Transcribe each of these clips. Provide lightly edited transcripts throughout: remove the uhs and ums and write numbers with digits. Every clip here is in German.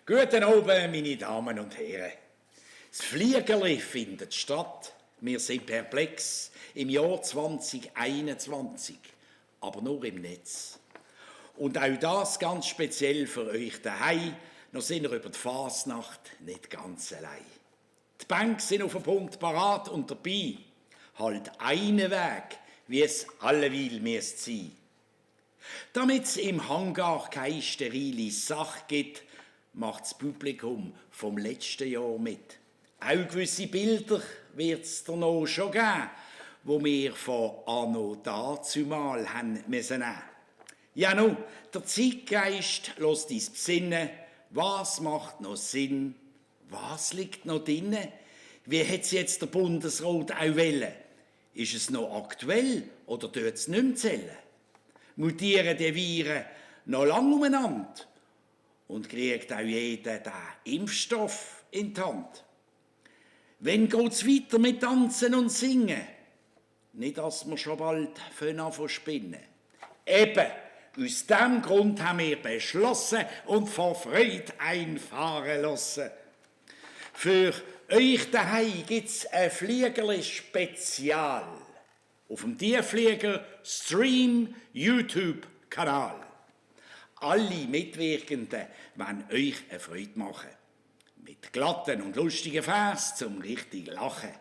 Guten Abend, meine Damen und Herren. Das Fliegerli findet statt. Wir sind perplex im Jahr 2021, aber nur im Netz. Und auch das ganz speziell für euch daheim. Noch sind wir über die Fasnacht nicht ganz allein. Die Banken sind auf den Punkt parat und dabei. Halt einen Weg, wie es alleweil müsste sein. Damit es im Hangar keine sterile Sache gibt, macht das Publikum vom letzten Jahr mit. Auch gewisse Bilder wird es da noch schon geben, die wir von anno dazumal haben müssen nehmen. Ja nun, der Zeitgeist lässt uns besinnen, was macht noch Sinn, was liegt noch drin, wie hat es jetzt der Bundesrat auch wollen? Ist es noch aktuell oder tut es nicht mehr zählen? Mutieren die Viren noch lange umeinander? Und kriegt auch jeder den Impfstoff in die Hand? Wann geht es weiter mit Tanzen und Singen? Nicht, dass wir schon bald anfangen zu spinnen. Eben, aus diesem Grund haben wir beschlossen und vor Freude einfahren lassen. Für euch daheim gibt es ein Fliegerli-Spezial auf dem Tiefflieger Stream YouTube-Kanal. Alle Mitwirkenden wollen euch eine Freude machen. Mit glatten und lustigen Vers zum richtig Lachen.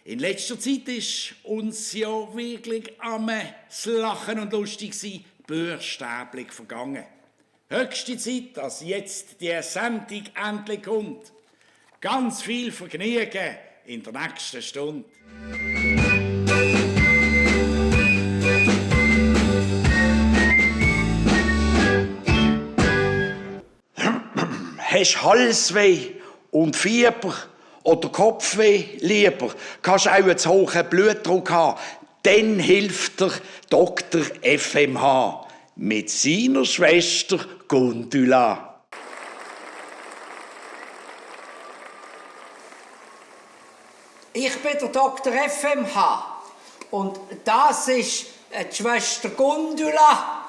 In letzter Zeit ist uns ja wirklich das Lachen und lustig sein buchstäblich vergangen. Höchste Zeit, dass jetzt die Sendung endlich kommt. Ganz viel Vergnügen in der nächsten Stunde. Hast Halsweh und Fieber oder Kopfweh lieber? Kannst auch einen zu hohen Blutdruck haben? Dann hilft der Dr. FMH mit seiner Schwester Gundula. Ich bin der Dr. FMH und das ist die Schwester Gundula.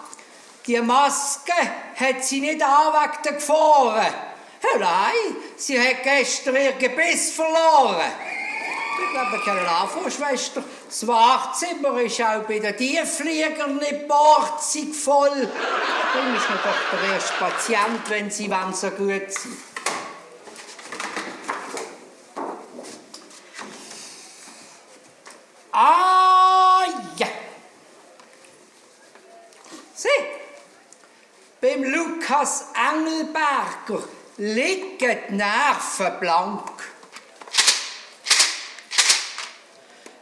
Die Maske hat sie nicht an wegen der Gefahren. Nein, sie hat gestern ihr Gebiss verloren. Ich glaube, wir können anfangen, Schwester. Das Wartezimmer ist auch bei den Tieffliegern nicht borzig voll. Bringen Sie mir doch den ersten Patient, wenn Sie so gut sind. Ah, ja. Sieh, beim Lukas Engelberger liegen die Nerven blank.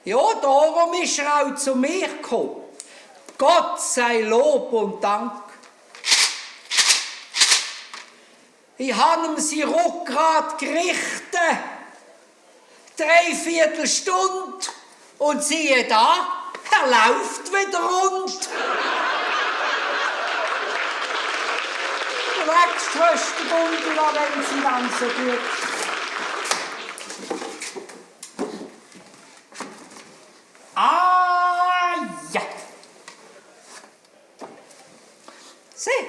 Ja, darum ist er auch zu mir gekommen. Gott sei Lob und Dank. Ich habe ihm sein Rückgrat gerichtet. 3/4 Stunde. Und siehe da, er läuft wieder rund. Weg, Schwester Gundula, wenn Sie dann so gut. Ah, ja. Sieh,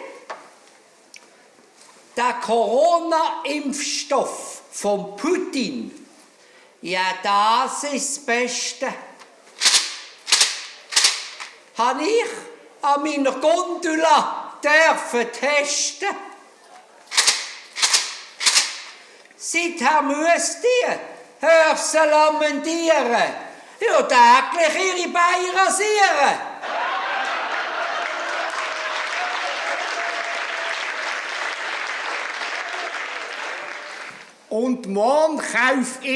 der Corona-Impfstoff von Putin, ja, das ist das Beste. Habe ich an meiner Gundula dürfen testen. Seither müsst ihr, hör sie lamentieren, ja täglich ihre Beine rasieren. Und morgen kaufe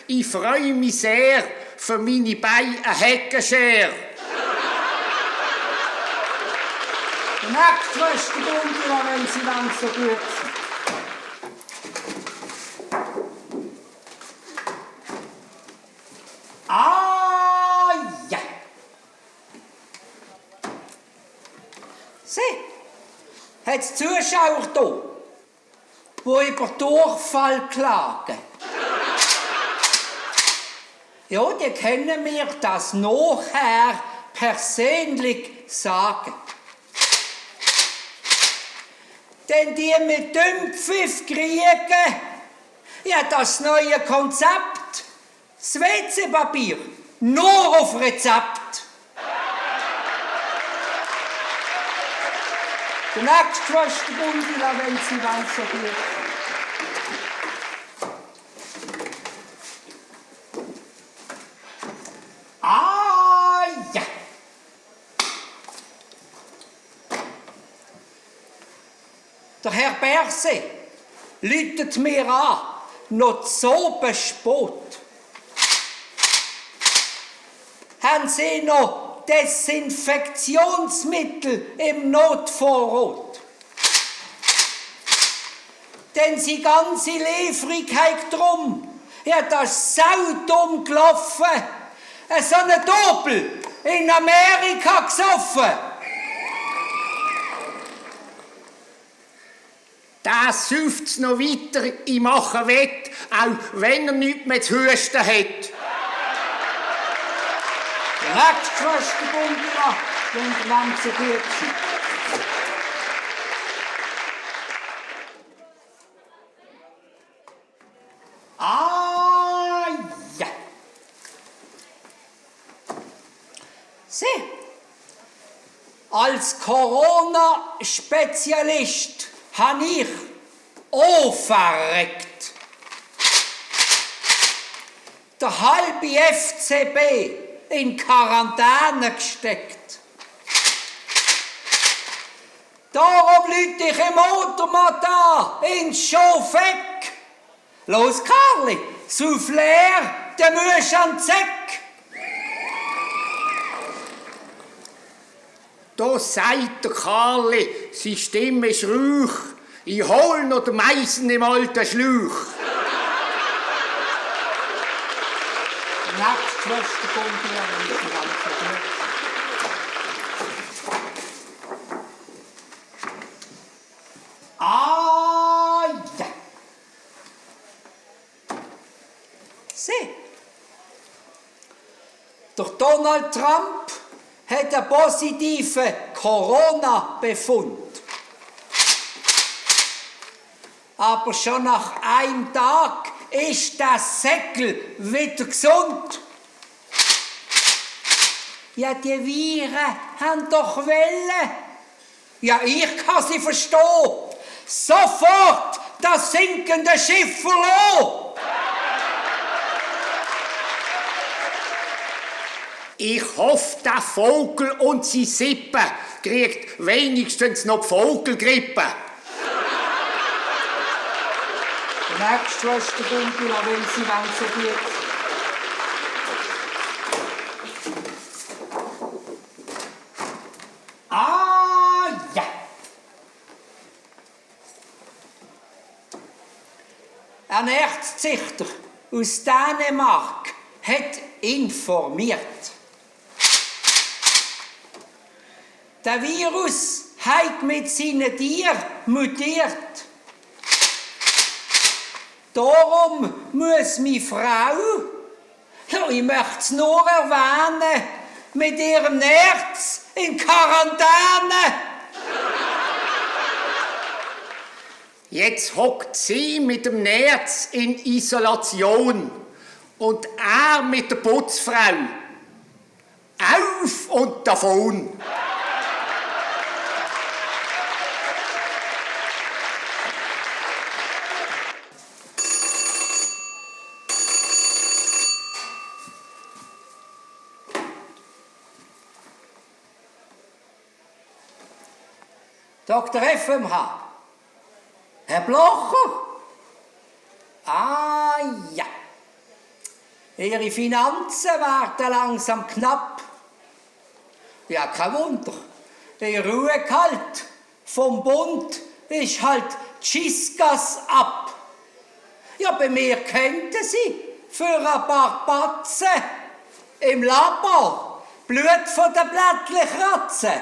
ich freue mich sehr, für meine Beine eine Heckenschere. Nächste Schwester Gundula, wenn Sie dann so gut sind. Ah, ja. Sieh, hat es Zuschauer hier, die über Durchfall klagen. Ja, die können mir das nachher persönlich sagen. denn die mit Dümpfiff kriegen. Ja, das neue Konzept. Das WC-Papier. Nur auf Rezept. Der nächste Schwester Gundula, wenn sie weiß, so gut. Ah, ja. Der Herr Berse läutet mir an, noch so bespot. Haben Sie noch Desinfektionsmittel im Notvorrat? Denn Sie ganze Lieferigkeit drum, ja, das ist saudumm gelaufen. So ein Doppel in Amerika gesoffen. Das säuft's noch weiter, ich mache wett, auch wenn er nichts mehr zu husten hat. Der nächste Schwester Gundula, wenn der Lanze gut sind. Ah, ja. Sieh, als Corona-Spezialist habe ich auch verreckt. Der halbe FCB in Quarantäne gesteckt. Darum lüte ich im Automat an, ins Schofeck. Los, Karli, Souffleur, der Müsch an Zeck. Da sagt der Karli, seine Stimme ist ruhig. Ich hol noch den Meissen im alten Schluch. Nächste Schwester Gundula, wenn ich die ganze Zeit. Ah, ja. Sieh. Der Donald Trump hat einen positiven Corona-Befund. Aber schon nach einem Tag ist der Säckel wieder gesund. Ja, die Viren haben doch Wellen. Ja, ich kann sie verstehen. Sofort das sinkende Schiff verloren. Ich hoffe, der Vogel und seine Sippe kriegt wenigstens noch die Vogelgrippe. Die nächste Schwester Gundula, wenn sie so gut. Ah, ja. Ein Erzsichter aus Dänemark hat informiert. Der Virus hat mit seinen Tieren mutiert. Darum muss meine Frau, ja, ich möchte es nur erwähnen, mit ihrem Nerz in Quarantäne. Jetzt hockt sie mit dem Nerz in Isolation und er mit der Putzfrau. Auf und davon! Dr. FMH. Herr Blocher? Ah, ja. Ihre Finanzen werden langsam knapp. Ja, kein Wunder. Der Ruhegehalt vom Bund ist halt Tschiskas ab. Ja, bei mir könnten Sie für ein paar Batzen im Labor Blut von den Blättchen kratzen.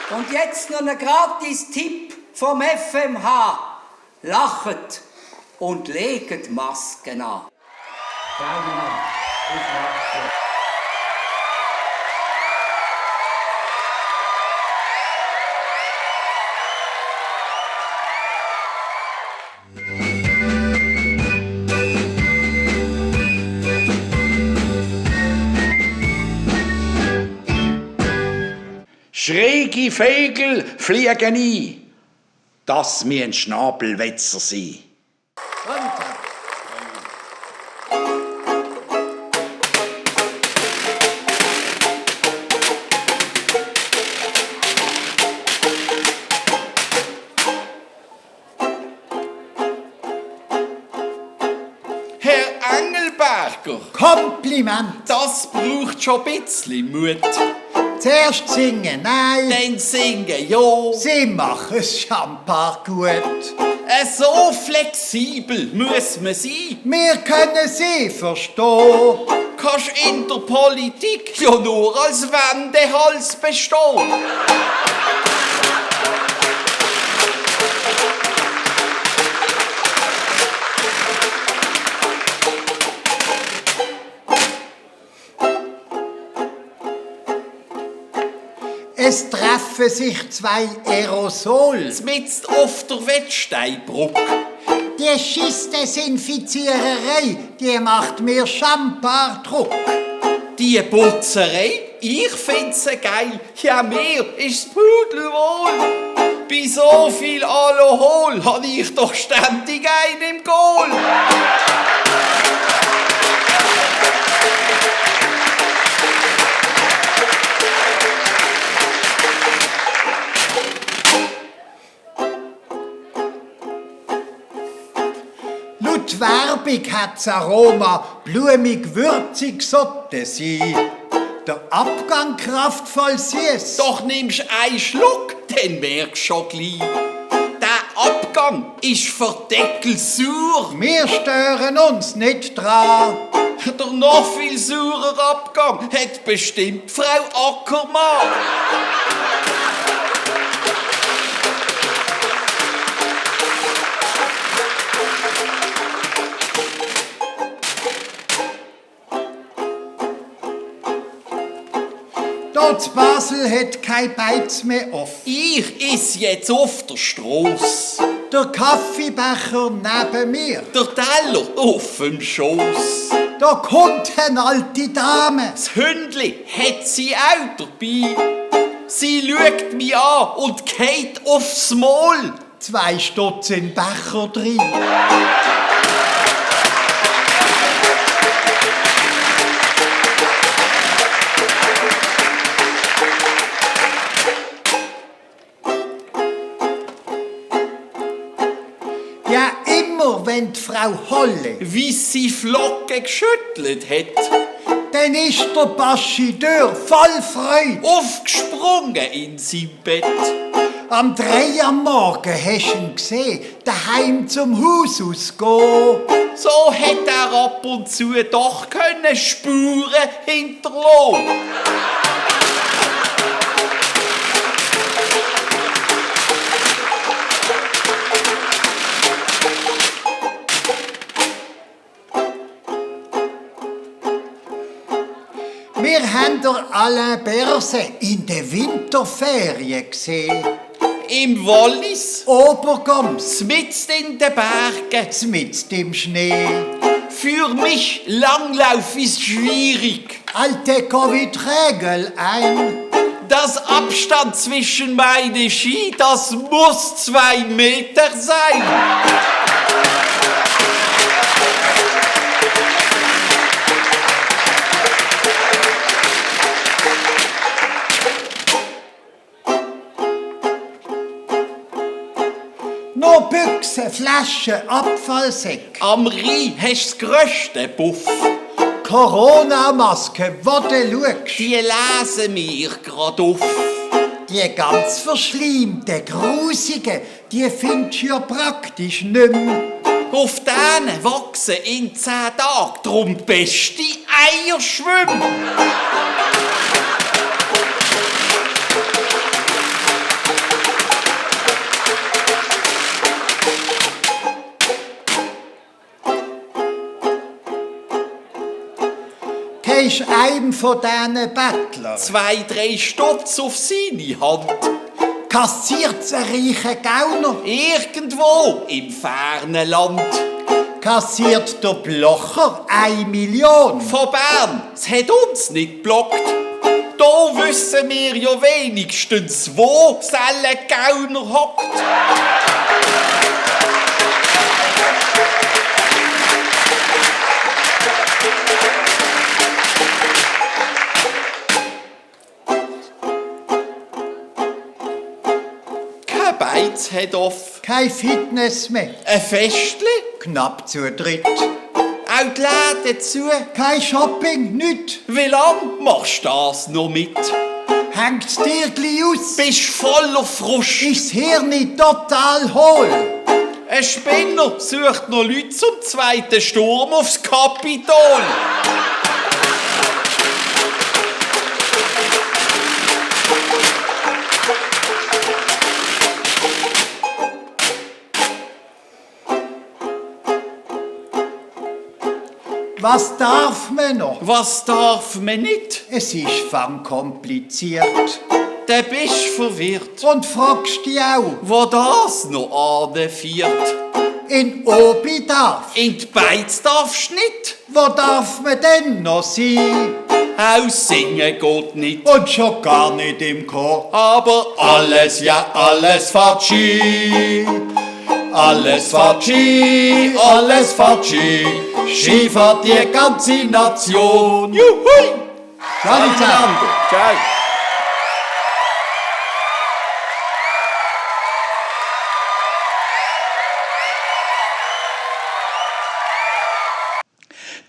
Und jetzt noch ein Gratis-Tipp vom FMH. Lachet und legt Masken an. Schräge Vögel fliegen ein. Das müssen Schnabelwetzer sein. Herr Engelberger, Kompliment. das braucht schon ein bisschen Mut. Zuerst singen, nein. Dann singen, ja. Sie machen es schambar gut. So flexibel muss man sein. Wir können Sie verstehen. Kannst in der Politik ja nur als Wendehals bestehen. Es treffen sich zwei Aerosols. Mitzt auf der Wettsteinbrücke. Die Schistdesinfiziererei, die macht mir schambar Druck. Die Putzerei, ich find's geil. Ja, mir ist's pudelwohl. Bei so viel Alkohol hab ich doch ständig einen im Goal. Laut Werbung hat's Aroma, blumig, würzig, sotte sie. Der Abgang kraftvoll süß. Doch nimmst einen Schluck, dann merkst du schon gleich. Der Abgang ist verdeckelsauer. Wir stören uns nicht dran. Der noch viel saurer Abgang hat bestimmt Frau Ackermann. Dort Basel hat kein Beiz mehr off. Ich is jetzt auf der Strasse. Der Kaffeebecher neben mir. Der Teller auf dem Schoss. Da kommt eine alte Dame. Das Hündli hat sie auch dabei. Sie schaut mich an und geht aufs Maul. 2 Stutz in den Becher drin. Ja, immer wenn die Frau Holle, Wie sie Flocken geschüttelt hat. dann ist der Bastideur voll Freude. Aufgesprungen in sein Bett. Am 3 am Morgen hast du ihn gesehen, daheim zum Haus ausgehen. So hat er ab und zu doch können Spuren hinterlassen. Wir haben der Alain Berset in der Winterferien gesehen. Im Wallis, Obergoms, mitten in den Bergen. mitten im Schnee. Für mich Langlauf ist schwierig. Alte Covid-Regel ein. Das Abstand zwischen meine Ski, das muss 2 Meter sein. Noch Büchse, Flaschen, Abfallsäck. Am Rhein hast du das grösste Buff. Corona-Maske, wo du schaust. Die lesen mir grad auf. Die ganz verschleimten, grusigen, die findest du ja praktisch nicht mehr. Auf denen wachsen in 10 Tagen drum beste Eier schwimmen. Gehst einem von diesen Bettlern, 2, 3 Stutz auf seine Hand. kassiert's ein reicher Gauner, Irgendwo im fernen Land. kassiert der Blocher 1 Million. Von Bern, es hat uns nicht blockt. da wissen wir ja wenigstens, wo Gauner hockt. Kein Beiz hat off. Kein Fitness mehr. Ein Festli? Knapp zu dritt. Auch die Läden zu. Kein Shopping, nicht. Wie lang machst du das noch mit? Hängt's dir gleich aus? Bist voller Frust. Ist das Hirn total hohl? Ein Spinner sucht noch Leute zum zweiten Sturm aufs Kapitol. Was darf man noch? Was darf man nicht? Es ist fang kompliziert. Dann bist verwirrt. Und fragst dich auch, Wo das noch anführt. in Obi darf. In die Beiz darfst nicht. Wo darf man denn noch sein? Auch singen geht nicht. Und schon gar nicht im Chor. Aber alles, ja alles fährt Ski. Alles fährt Ski, alles fährt Ski. Ski fährt die ganze Nation. Juhui! Ciao zusammen. Ciao.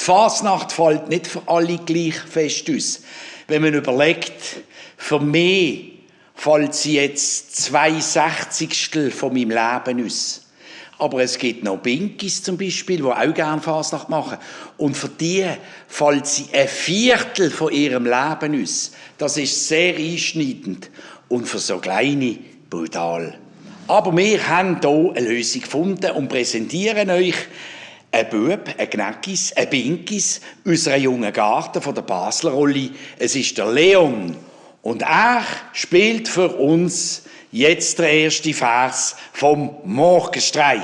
Die Fasnacht fällt nicht für alle gleich fest aus. Wenn man überlegt, für mich fällt sie jetzt 2/60 von meinem Leben aus. Aber es gibt noch Binkis zum Beispiel, die auch gerne Fasnacht machen. Und für die fällt sie 1/4 von ihrem Leben aus. Das ist sehr einschneidend und für so Kleine brutal. Aber wir haben hier eine Lösung gefunden und präsentieren euch ein Bub, ein Gnäckis, ein Binkis, unserer jungen Garten von der Basler Rolli. Es ist der Leon. Und er spielt für uns jetzt der erste Vers vom Morgenstreich.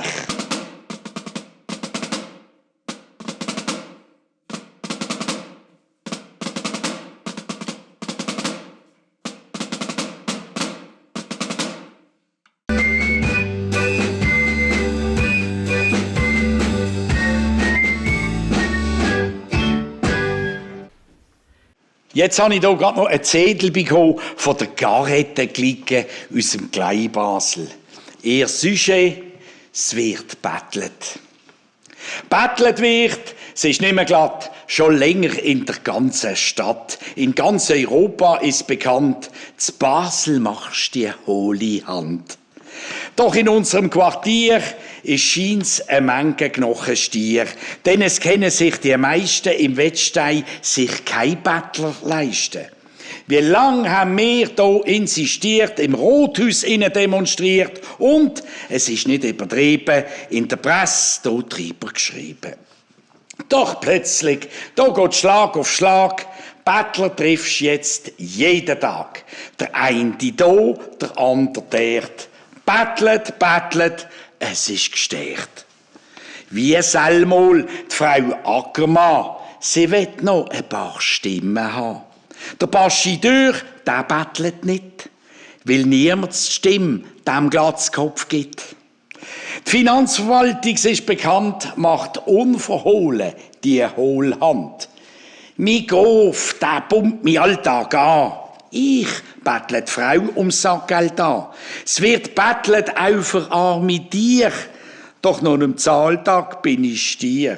Jetzt habe ich hier gerade noch einen Zettel bekommen von der Garette-Clique aus dem Kleinbasel. Ihr Sujet, es wird bettelt. Bettelt wird, es ist nicht mehr glatt, schon länger in der ganzen Stadt. In ganz Europa ist bekannt, zu Basel machst die hohle Hand. Doch in unserem Quartier ist scheint's eine Menge Knochenstier, denn es kennen sich die meisten im Wettstein sich kein Bettler leisten. Wie lang haben wir hier insistiert, im Rothaus innen demonstriert und, es ist nicht übertrieben, in der Presse hier drüber geschrieben. Doch plötzlich, da geht Schlag auf Schlag, Bettler triffst jetzt jeden Tag. Der eine hier, der andere dort. Bettlet, bettlet, es ist gestärkt. Wie Selmol, die Frau Ackermann, sie will noch ein paar Stimmen haben. Der Bastideur, der bettlet nicht, weil niemand die Stimme dem Glatzkopf gibt. Die Finanzverwaltung, es ist bekannt, macht unverhohlen die Hohlhand. Mein Grof, der pumpt mich Alltag an. Ich bettle die Frau ums Sackgeld an. Es wird bettelt auch für arme Tiere. Doch noch am Zahltag bin ich Stier.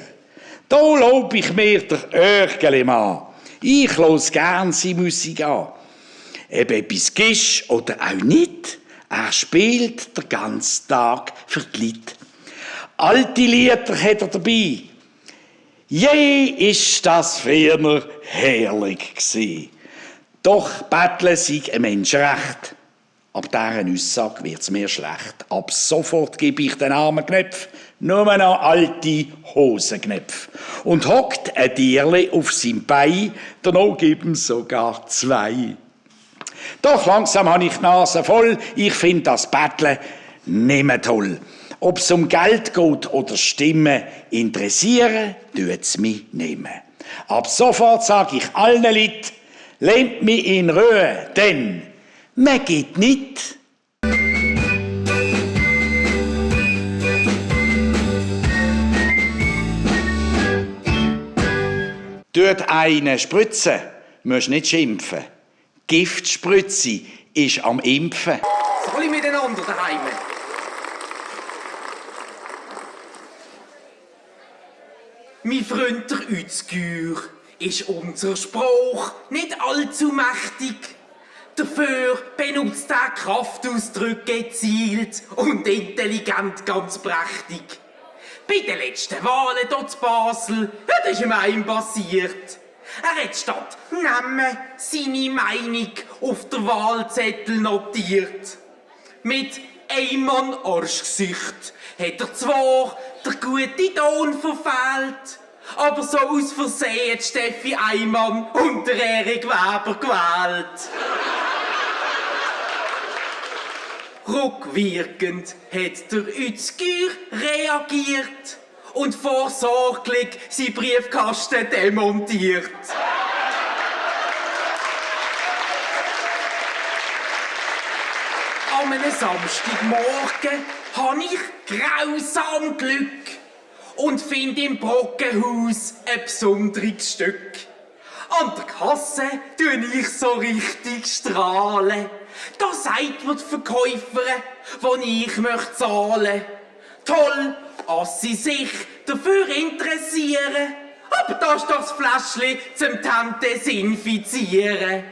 Da lob ich mir der Örgeli an. Ich los gern seine Musik an. Ob etwas gisch oder auch nicht, er spielt den ganzen Tag für die Leute. Alte Lieder hat er dabei. Je ist das früher herrlich gsi. Doch betteln sei ein Menschenrecht. Ab dieser Aussage wird's mir schlecht. Ab sofort gebe ich den armen Knöpf nur noch alte Hosenknöpfe. Und hockt ein Tierli auf seinem Bein, danach geben sogar 2. Doch langsam habe ich die Nase voll, ich finde das Betteln nicht mehr toll. Ob es um Geld geht oder Stimmen, interessieren tut's mich nicht mehr. Ab sofort sage ich allen Leuten, Lasst mich in Ruhe, denn man geht nicht. Tut einen spritzen, musst nicht schimpfen. Giftspritze ist am Impfen. Alle miteinander daheim. Mein Freund der Utzgür ist unser Spruch nicht allzu mächtig. Dafür benutzt er Kraftausdrücke gezielt und intelligent ganz prächtig. Bei den letzten Wahlen hier in Basel, das ist ihm einem passiert. Er hat statt Namen seine Meinung auf der Wahlzettel notiert. Mit einem Arschgesicht hat er zwar den guten Ton verfehlt, aber so aus Versehen Steffi Eimann und der Erik Weber gewählt. Rückwirkend hat der Utzgür reagiert und vorsorglich seinen Briefkasten demontiert. An einem Samstagmorgen habe ich grausam Glück und finde im Brockenhaus ein besonderes Stück. An der Kasse tue ich so richtig strahlen. Da sagt mir die Verkäuferin, wo ich möchte zahlen. Toll, dass sie sich dafür interessieren. Aber da ist das Fläschchen zum Desinfizieren.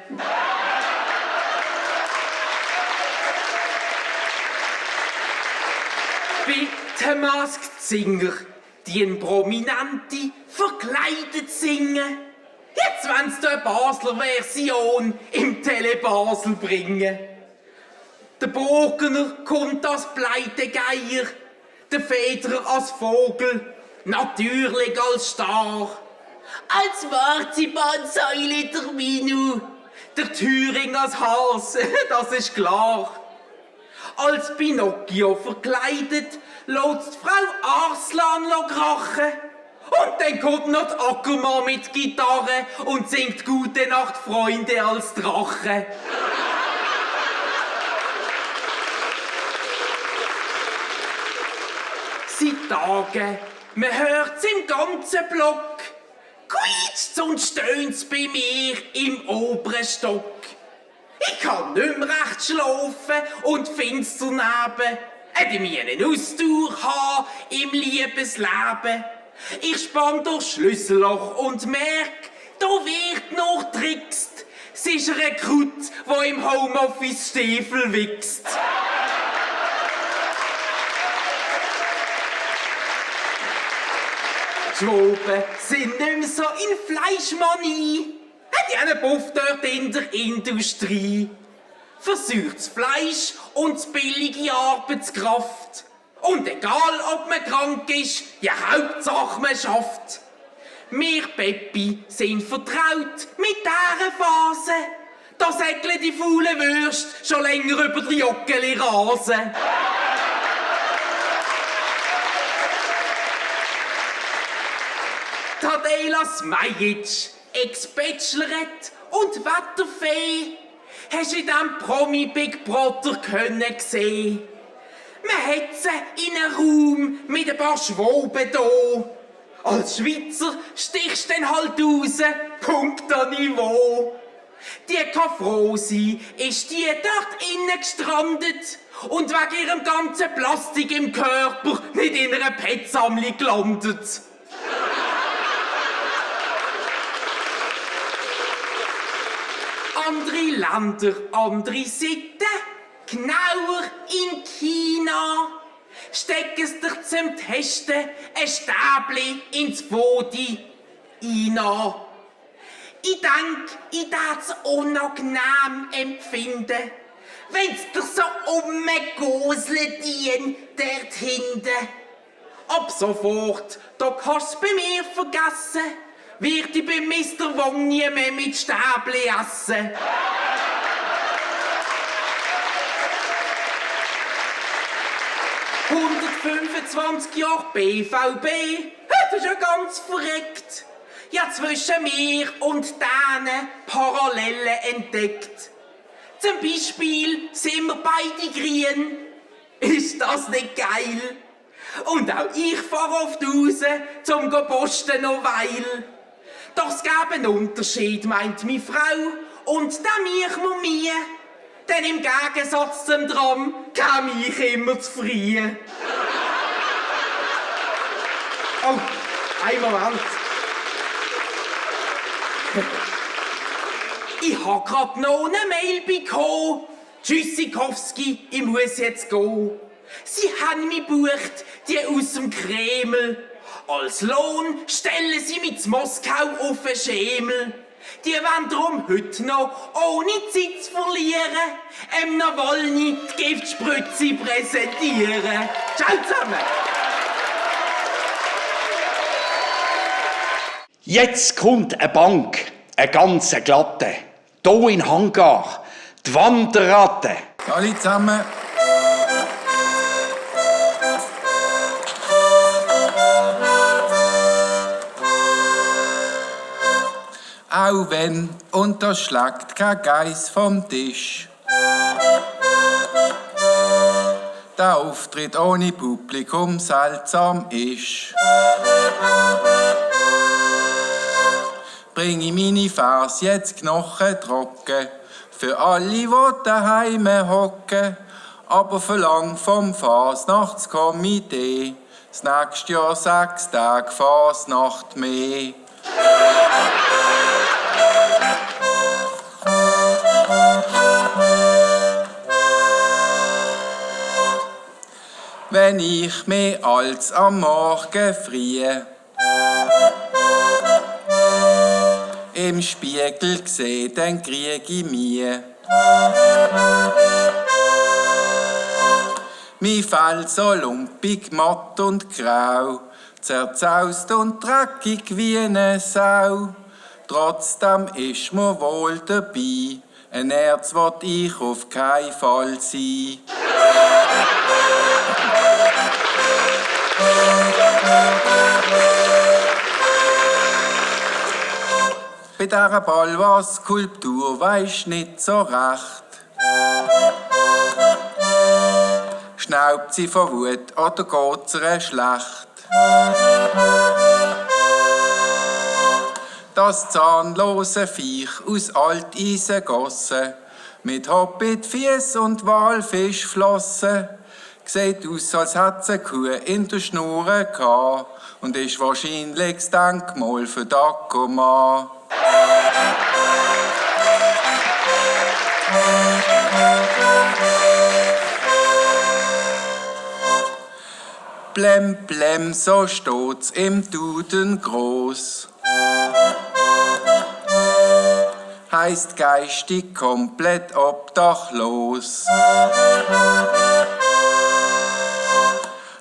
Bei den Masked Singer, die ein Prominente verkleidet singen. Jetzt wollen sie eine Basler Version im Tele Basel bringen. Der Burgener kommt als Pleitegeier, der Federer als Vogel, natürlich als Star. Als Marzipansäule der Minu, der Thüring als Hase, das ist klar. Als Pinocchio verkleidet, lässt Frau Arslan krachen. Und dann kommt noch die Ackermann mit Gitarre und singt Gute Nacht, Freunde als Drache. Seit Tagen, man hört's im ganzen Block. Quietscht's und stöhnt's bei mir im oberen Stock. Ich kann nicht mehr recht schlafen und find's daneben. Hätte mir einen Ausdauer haben im Liebesleben. Ich spann durchs Schlüsselloch und merk, da wird noch trickst. Es ist ein Rekrut, der im Homeoffice Stiefel wichst. Die Schwoben sind nicht mehr so in Fleischmanie. Hat ja einen Puff dort in der Industrie. Versuchtes Fleisch und die billige Arbeitskraft. Und egal, ob man krank ist, ja Hauptsache man schafft. Wir Peppi sind vertraut mit dieser Phase. Da säckeln die faulen Würste schon länger über die Joggeli Rasen. Tadela Smajic, Ex-Bachelorette und Wetterfee, hast du in diesem Promi-Big Brother können sehen. Man hat sie in einem Raum mit ein paar Schwoben da. Als Schweizer stichst du dann halt raus, Punkt an Niveau. Die kann froh sein, ist die dort innen gestrandet und wegen ihrem ganzen Plastik im Körper nicht in einer Petsammlung gelandet. Andere Länder, andere Sitten, genauer in China, stecken sie dir zum Testen ein Stäbli ins Body rein. Ich denke, ich würde es unangenehm empfinden, wenn es dir so umgegoselt dient dort hinten. Ab sofort, da kannst du es bei mir vergessen, wird ich bei Mr. Wong nie mehr mit Stäbli essen. 125 Jahre BVB, das ist ja ganz verreckt. ja zwischen mir und denen Parallelen entdeckt. Zum Beispiel sind wir beide grün. Ist das nicht geil? Und auch ich fahre oft raus, zum posten noch weil. Doch es gäbe einen Unterschied, meint meine Frau, und den mich muss mir. Denn im Gegensatz zum Tram käme ich immer zu früh. Oh, einen Moment. Ich habe gerade noch eine Mail bekommen. Tschüssikowski, ich muss jetzt gehen. Sie haben mich gebucht, die aus dem Kreml. Als Lohn stellen sie mich zu Moskau auf den Schemel. Die wollen darum heute noch, ohne Zeit zu verlieren, Nawalny die Giftspritze präsentieren. Ciao zusammen! Jetzt kommt eine Bank, eine ganz glatte. Hier in Hangar, die Wanderratte. Alle zusammen. Auch wenn unterschlägt kein Geiss vom Tisch. Der Auftritt ohne Publikum seltsam ist. Bring ich meine Vers jetzt knochentrocken für alle, die daheim hocken. Aber verlang vom Fasnachtskomitee das nächste Jahr 6 Tage Fasnacht mehr. Wenn ich mehr als am Morgen früh im Spiegel sehe, dann krieg ich Mühe. Mi Fell so lumpig, matt und grau, zerzaust und dreckig wie eine Sau. Trotzdem ist mir wohl dabei, ein Erz wollt ich auf keinen Fall sein. Bei dieser Ballwasser-Skulptur weisst nicht so recht. Schnaubt sie vor Wut oder geht's ihr schlecht? Das zahnlose Viech aus Alteisen gossen, mit Hobbitfies und Walfischflossen, sieht aus, als hätte eine Kuh in der Schnur gehabt und ist wahrscheinlich das Denkmal für Dagomar. Blem, blem, so steht's im Duden groß. Heißt geistig komplett obdachlos.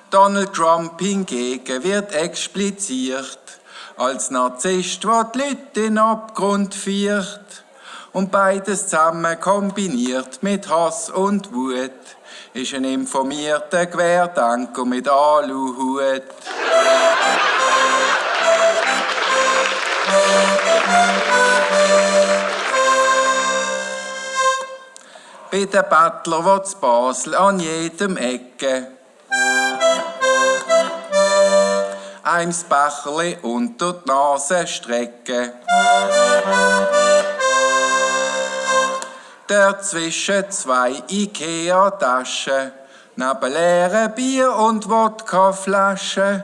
Donald Trump hingegen wird expliziert als Narzisst, der die Leute in den Abgrund führt. Und beides zusammen kombiniert mit Hass und Wut ist ein informierter Querdenker mit Aluhut. Bei den Bettler wird's Basel an jedem Ecke. Eins Becherli unter die Nase strecken. Dazwischen 2 Ikea-Taschen, neben leeren Bier- und Wodkaflaschen,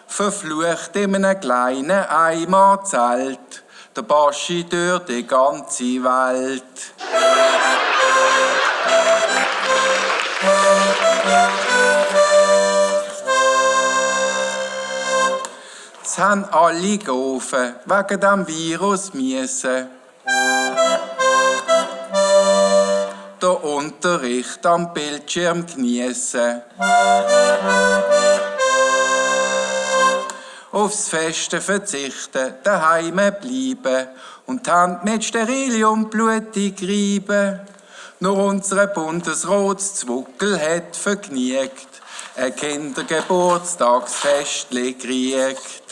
verflucht in einem kleinen Eimerzelt, der Baschi durch die ganze Welt. Es haben alle gerufen, wegen dem Virus müssen. Der Unterricht am Bildschirm geniessen. Aufs Feste verzichten, daheim bleiben und die Hand mit Sterilium blutig reiben. Nur unsere Bundesratszwuckel hat vergnügt, ein Kindergeburtstagsfestli kriegt.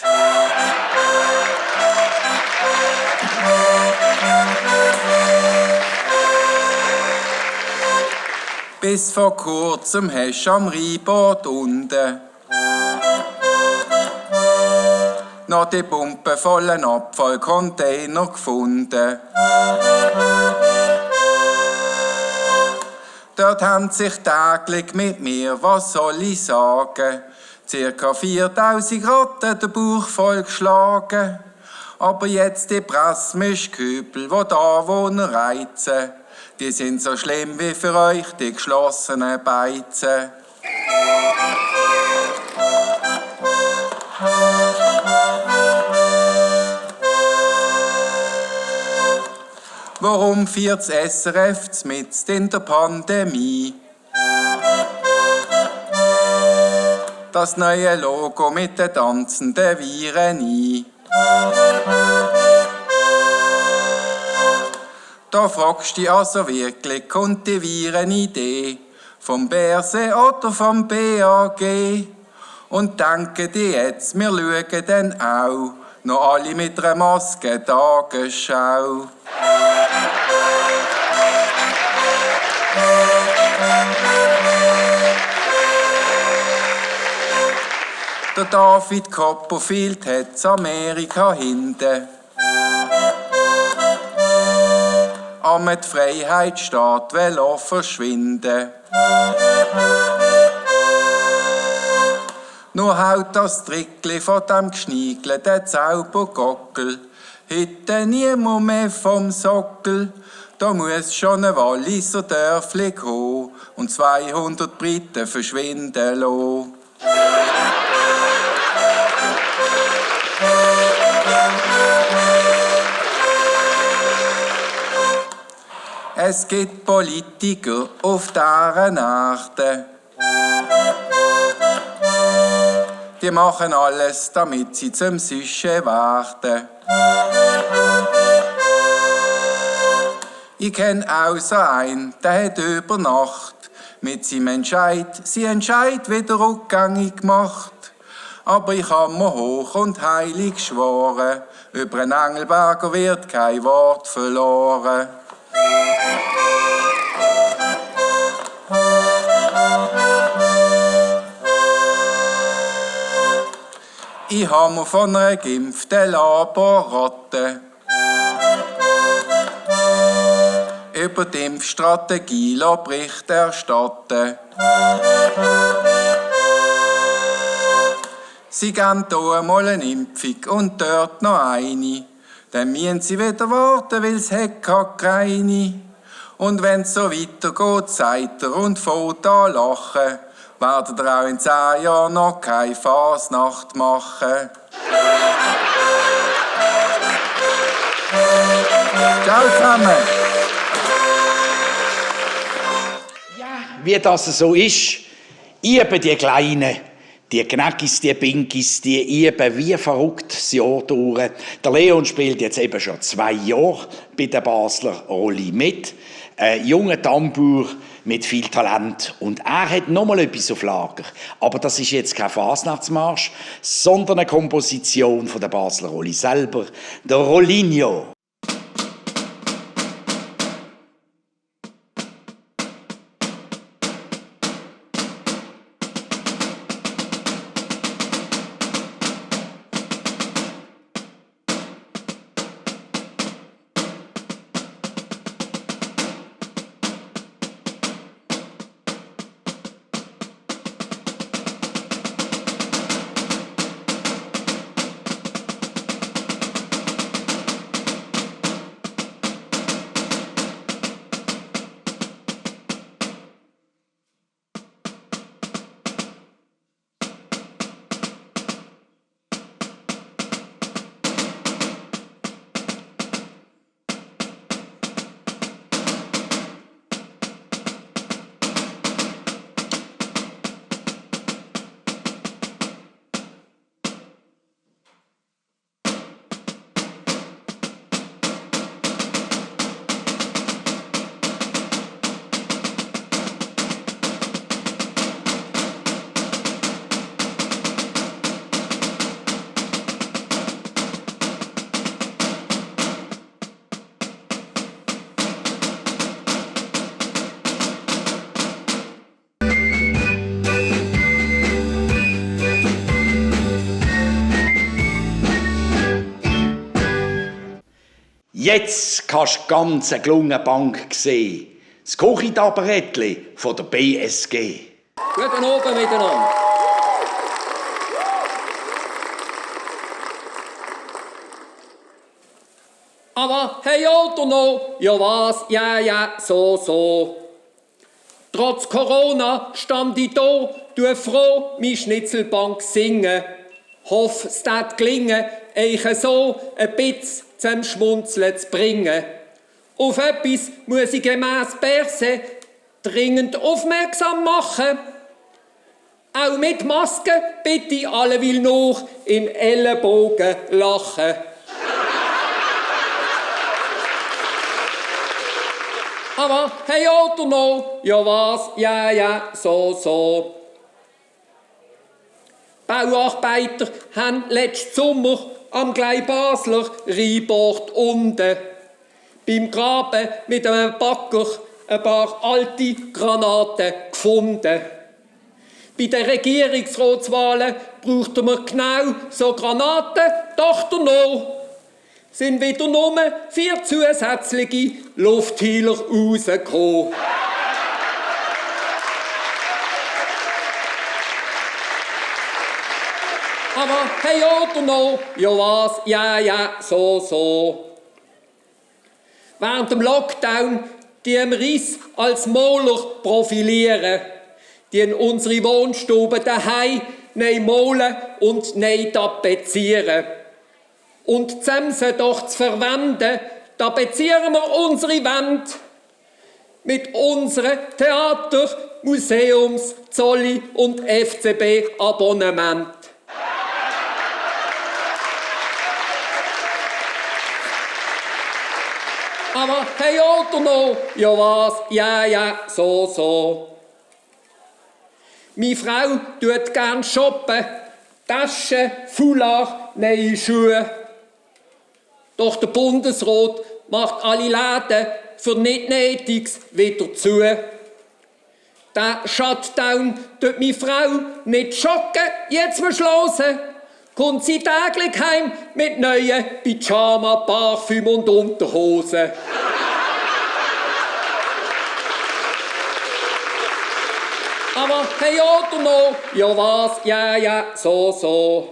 Bis vor kurzem hast du am Rheinbord unten noch die pumpenvollen Abfallcontainer gefunden. Dort haben sich täglich mit mir, was soll ich sagen, circa 4000 Ratten den Bauch vollgeschlagen. Aber jetzt die Pressmischkübel, die da wohnen, reizen, die sind so schlimm wie für euch die geschlossenen Beizen. Warum feiert das SRF mitten in der Pandemie das neue Logo mit den tanzenden Viren ein? Da fragst du dich also wirklich, kommt die Virenidee vom BRC oder vom BAG? Und denken die jetzt, wir schauen dann auch noch alle mit einer Maske Tagesschau. Der David Copperfield hat's Amerika hinten. Am die Freiheitsstaat will verschwinden. Nur haut das Trickli von dem Geschniegel, der Zaubergockel, heute niemand mehr vom Sockel. Da muss schon ein Walliser Dörfli kommen und 200 Briten verschwinden lassen. Es gibt Politiker auf deren Erde. Die machen alles, damit sie zum Süsche werden. Ich kenn auch so einen, der hat über Nacht mit seinem Entscheid wieder rückgängig gemacht. Aber ich hab mir hoch und heilig geschworen, über einen Engelberger wird kein Wort verloren. Ich hab mir von einer geimpften Laborratte über die Impfstrategie Bericht erstatten. Sie geben hier einmal eine Impfung und dort noch eine. Dann müssen sie wieder warten, weil es keine. Und wenn es so weitergeht, sagt er und fängt an lachen, werdet ihr auch in 10 Jahren noch keine Fasnacht machen. Ciao zusammen! Wie das so ist, üben die Kleinen, die Knackis, die Pinkis, die üben wie verrückt das Jahr durch. Der Leon spielt jetzt eben schon 2 Jahre bei der Basler Rolli mit. Ein junger Tambour mit viel Talent. Und er hat nochmal etwas auf Lager. Aber das ist jetzt kein Fasnachtsmarsch, sondern eine Komposition von der Basler Rolli selber, der Rollinho. Jetzt kannst du ganz eine gelungene Bank sehen. Das Kochitaberätli von der BSG. Guten Abend miteinander. Aber hey, Alter noch, ja was, ja, so. Trotz Corona stand ich da, tu froh, mi Schnitzelbank singen. Hoff, es wird gelingen, euch so ein bisschen zum Schmunzeln zu bringen. Auf etwas muss ich gemäss Berse dringend aufmerksam machen. Auch mit Maske bitte ich alle will noch in Ellenbogen lachen. Aber hey, Alter noch, ja was, ja, so. Bauarbeiter haben letzten Sommer am Glei Basler Rheinbord unten beim Graben mit einem Bagger ein paar alte Granaten gefunden. Bei den Regierungsratswahlen brauchten wir genau so Granaten, doch danach sind wieder nur 4 zusätzliche Luftheiler rausgekommen. Aber hey, oder noch, ja was, ja, so. Während dem Lockdown, die im Riss als Maler profilieren, die in unsere Wohnstube daheim neu malen und neu tapezieren. Und zusammen doch zu verwenden, tapezieren wir unsere Wände mit unseren Theater-, Museums-, Zolli- und FCB-Abonnement. Aber hey, oder noch, ja was, ja, so. Meine Frau tut gern shoppen, Taschen, Foulard, neue Schuhe. Doch der Bundesrat macht alle Läden für nicht Nötiges wieder zu. Der Shutdown tut meine Frau nicht schocken, jetzt beschlossen. Kommt sie täglich heim mit neuen Pyjama, Parfüm und Unterhosen. Aber hey, oder noch, ja was, ja, so.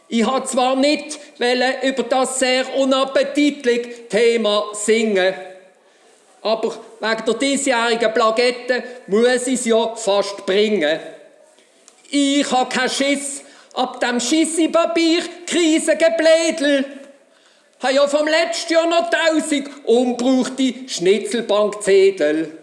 Ich wollte zwar nicht über das sehr unappetitliche Thema singen, aber wegen der diesjährigen Plakette muss ich es ja fast bringen. Ich habe keinen Schiss ab dem Schissi-Papier, Krisengeblädel. Ich habe ja vom letzten Jahr noch 1000 ungebrauchte Schnitzelbankzettel.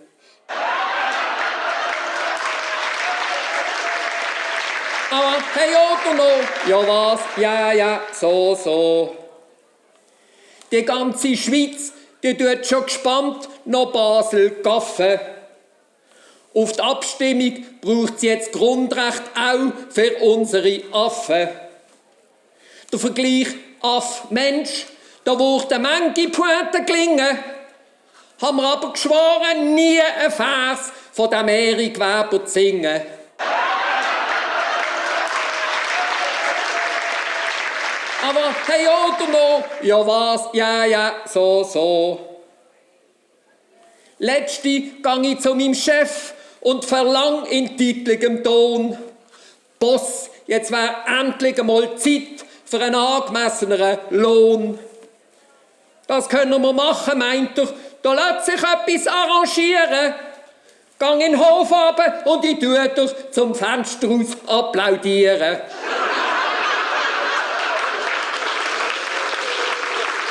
Aber hey, oder noch, ja was, ja, so. Die ganze Schweiz, die tut schon gespannt noch Basel gaffen. Auf die Abstimmung braucht es jetzt Grundrecht auch für unsere Affen. Der Vergleich Aff-Mensch, da wurde eine Menge Pointe gelingen. Haben wir aber geschworen, nie einen Vers von dem Erik Weber zu singen. Aber hey, oder noch, ja was, ja, so. Letzte gang ich zu meinem Chef und verlang in titligem Ton: Boss, jetzt wär endlich einmal Zeit für einen angemesseneren Lohn. Das können wir machen, meint er, da lässt sich etwas arrangieren. Gang in den Hof runter und ich tue dir zum Fenster aus applaudieren.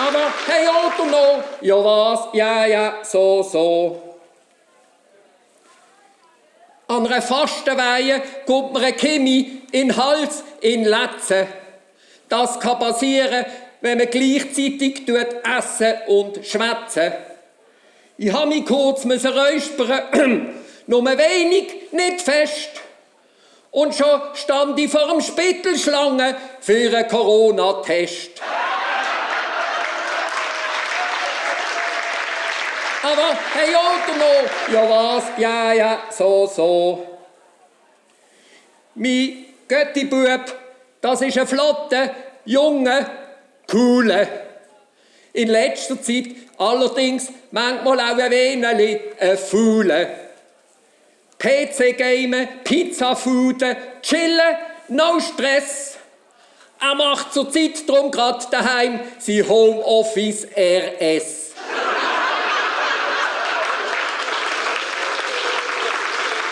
Aber hey, oder noch, ja was, ja, so. An einer Fastenweihe kommt mir ein Kimi in den Hals, in den Letzen. Das kann passieren, wenn man gleichzeitig essen und schwätzen. Ich habe mich kurz räuspern, nur wenig, nicht fest. Und schon stand ich vor dem Spittelschlange für einen Corona-Test. Aber hey, oder noch, ja was, ja, so. Mein Göttibub, das ist ein flotter, junger, cooler. In letzter Zeit allerdings manchmal auch ein wenig Faule. PC-Gamen, Pizza-Fooden, chillen, no Stress. Er macht zurzeit drum grad daheim sein Homeoffice RS.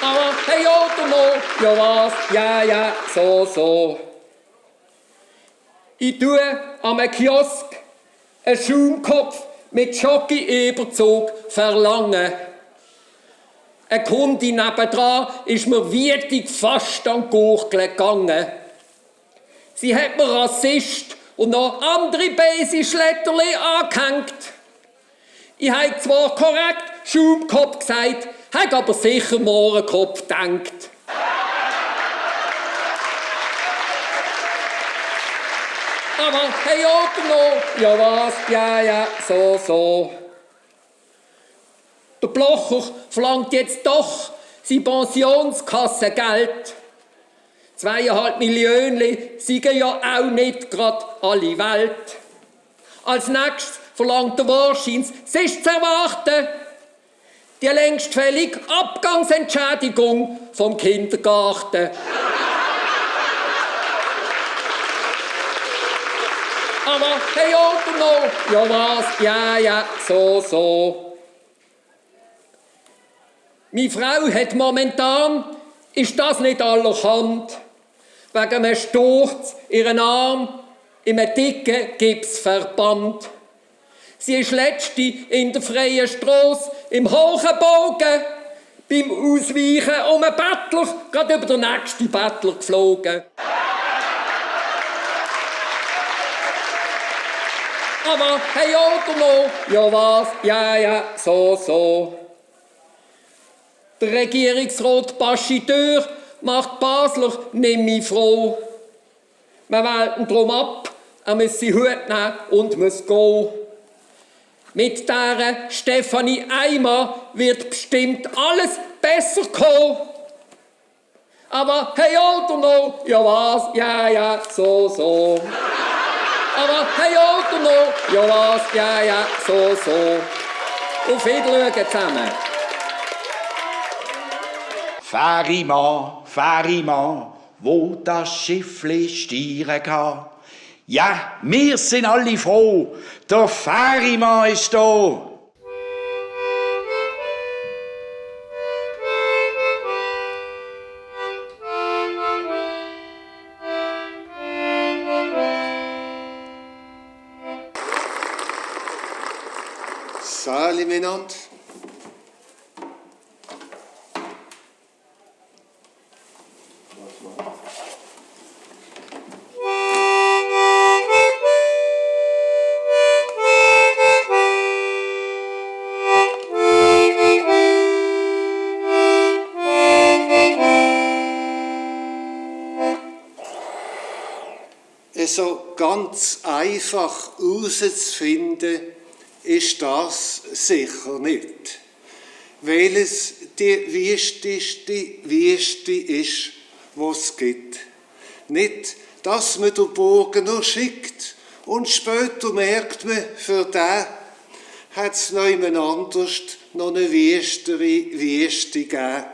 Aber hey, oder noch? Ja was? Ja, so. Ich tue am Kiosk einen Schaumkopf mit Schoki-Überzug verlangen. Eine Kundin nebendran ist mir wütig fast an die Gurgel gegangen. Sie hat mir Rassist und noch andere Basischletterli angehängt. Ich habe zwar korrekt Schaumkopf gesagt, habe aber sicher Mohrenkopf gedacht. Aber hey, oder noch? Ja was? Ja, so. Der Blocher verlangt jetzt doch sein Pensionskassengeld. 2,5 Millionen sind ja auch nicht gerade alle Welt. Als nächstes verlangt er wahrscheinlich, es ist zu erwarten, die längst fällige Abgangsentschädigung vom Kindergarten. Aber hey, oder noch? Ja was? Ja, so. Meine Frau hat momentan, ist das nicht allerhand, wegen einem Sturz ihren Arm in einem dicken Gips verbannt. Sie ist letzte in der freien Strasse im hohen Bogen beim Ausweichen um einen Bettler gerade über den nächsten Bettler geflogen. Aber hey, oder noch? Ja was? Ja, so. Der Regierungsrat Baschiteur macht Basler nimmer froh. Man wählt ihn darum ab, er muss seinen Hut nehmen und muss gehen. Mit dieser Stefanie Eimer wird bestimmt alles besser kommen. Aber hey, oder noch? Ja was? Ja, so. Aber hey, oder noch? Ja was? Ja, so. Auf Wiedersehen zusammen. Fährimann, wo das Schiffli stieren kann. Ja, wir sind alle froh, der Fährimann ist da. Sali miteinander. So ganz einfach herauszufinden, ist das sicher nicht. Weil es die wüsteste Wüste ist, was es gibt. Nicht, dass man den Bogen noch schickt und später merkt man, für den hat es noch jemand anders noch eine wüstere Wüste gegeben.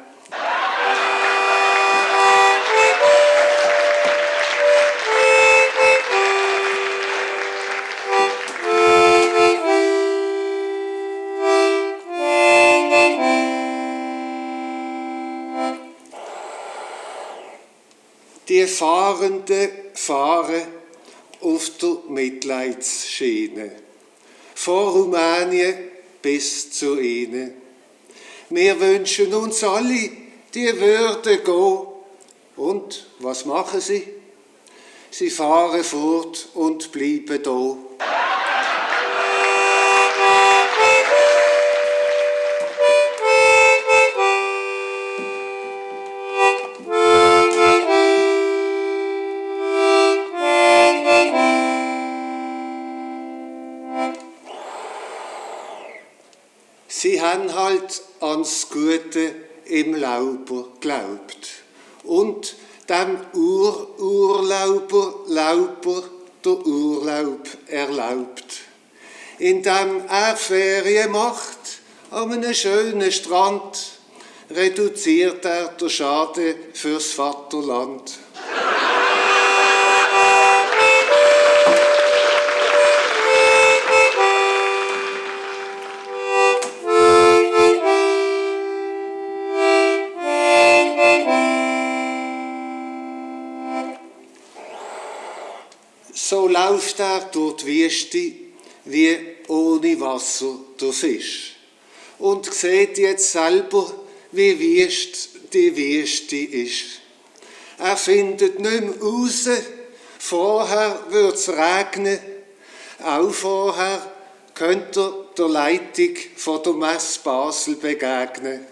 Die Fahrenden fahren auf der Mitleidsschiene, von Rumänien bis zu ihnen. Wir wünschen uns alle, die würden gehen. Und was machen sie? Sie fahren fort und bleiben da. Sie haben halt ans Gute im Lauber geglaubt und dem Urlauber der Urlaub erlaubt. Indem er Ferien macht an einem schönen Strand, reduziert er den Schaden fürs Vaterland. So läuft er durch die Wüste wie ohne Wasser der Fisch und sieht jetzt selber, wie wüst die Wüste ist. Er findet nicht mehr raus, vorher würde es regnen, auch vorher könnte er der Leitung von der Messe Basel begegnen.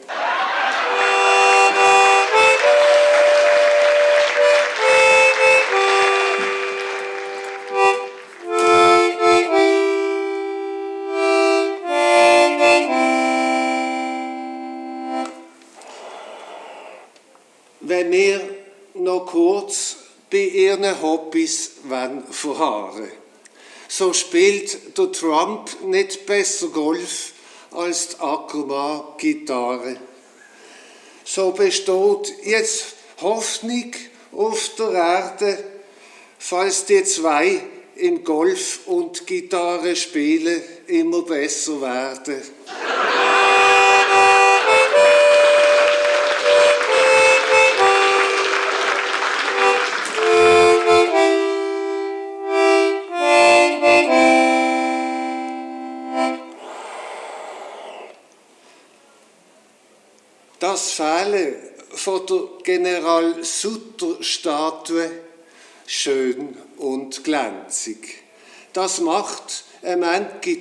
Wenn wir noch kurz bei ihren Hobbys verharren, so spielt der Trump nicht besser Golf als die Ackermann Gitarre. So besteht jetzt Hoffnung auf der Erde, falls die zwei im Golf und Gitarre spielen immer besser werden. Das Fehlen von der General-Sutter-Statue schön und glänzig. Das macht manche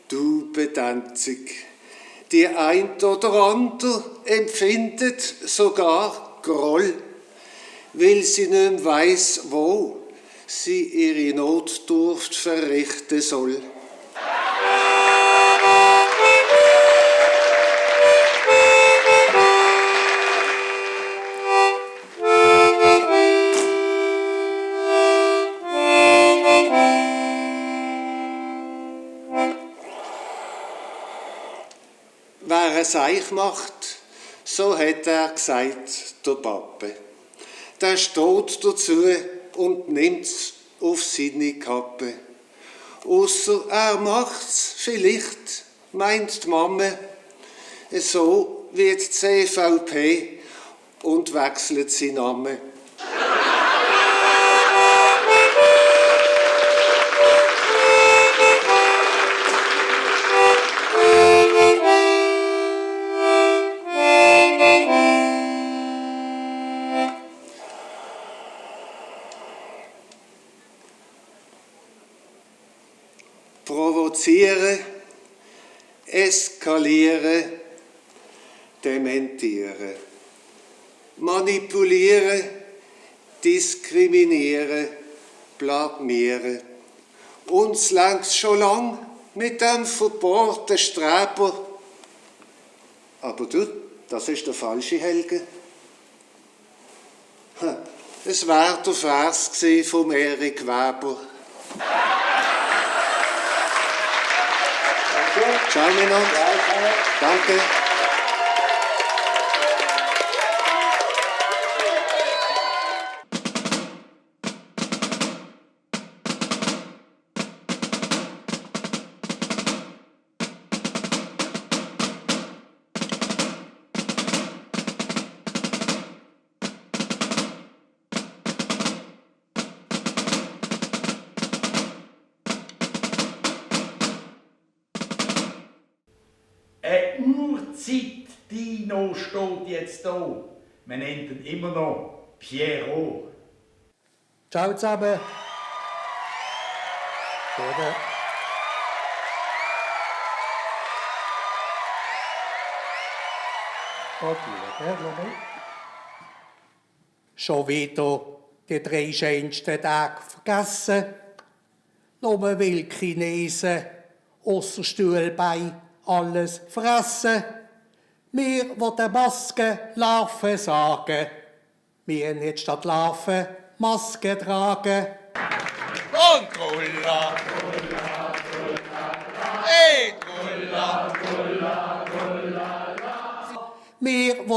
Dube-Dänzig. Die ein oder andere empfindet sogar Groll, weil sie nicht weiss, wo sie ihre Notdurft verrichten soll. Wer es Seich macht, so hat er gesagt, der Pappe. Der steht dazu und nimmt's auf seine Kappe. Ausser er macht's vielleicht, meint die Mama, so wie die CVP und wechselt seinen Namen. Provozieren, eskalieren, dementieren, manipulieren, diskriminieren, blamieren. Uns längst schon lang mit dem verbohrten Streber. Aber du, das ist der falsche Helge. Es war der Vers von Erik Weber. Ciao miteinander. Danke. Urzeit-Dino steht jetzt da. Man nennt ihn immer noch Pierrot. Ciao zusammen. Bitte. Schon wieder die 3 schönsten Tage vergessen. Nur weil die Chinesen ausser Stuhlbein alles fressen. Wir, die den Masken Larven sagen, wir nicht statt Larven Masken tragen. Controlla!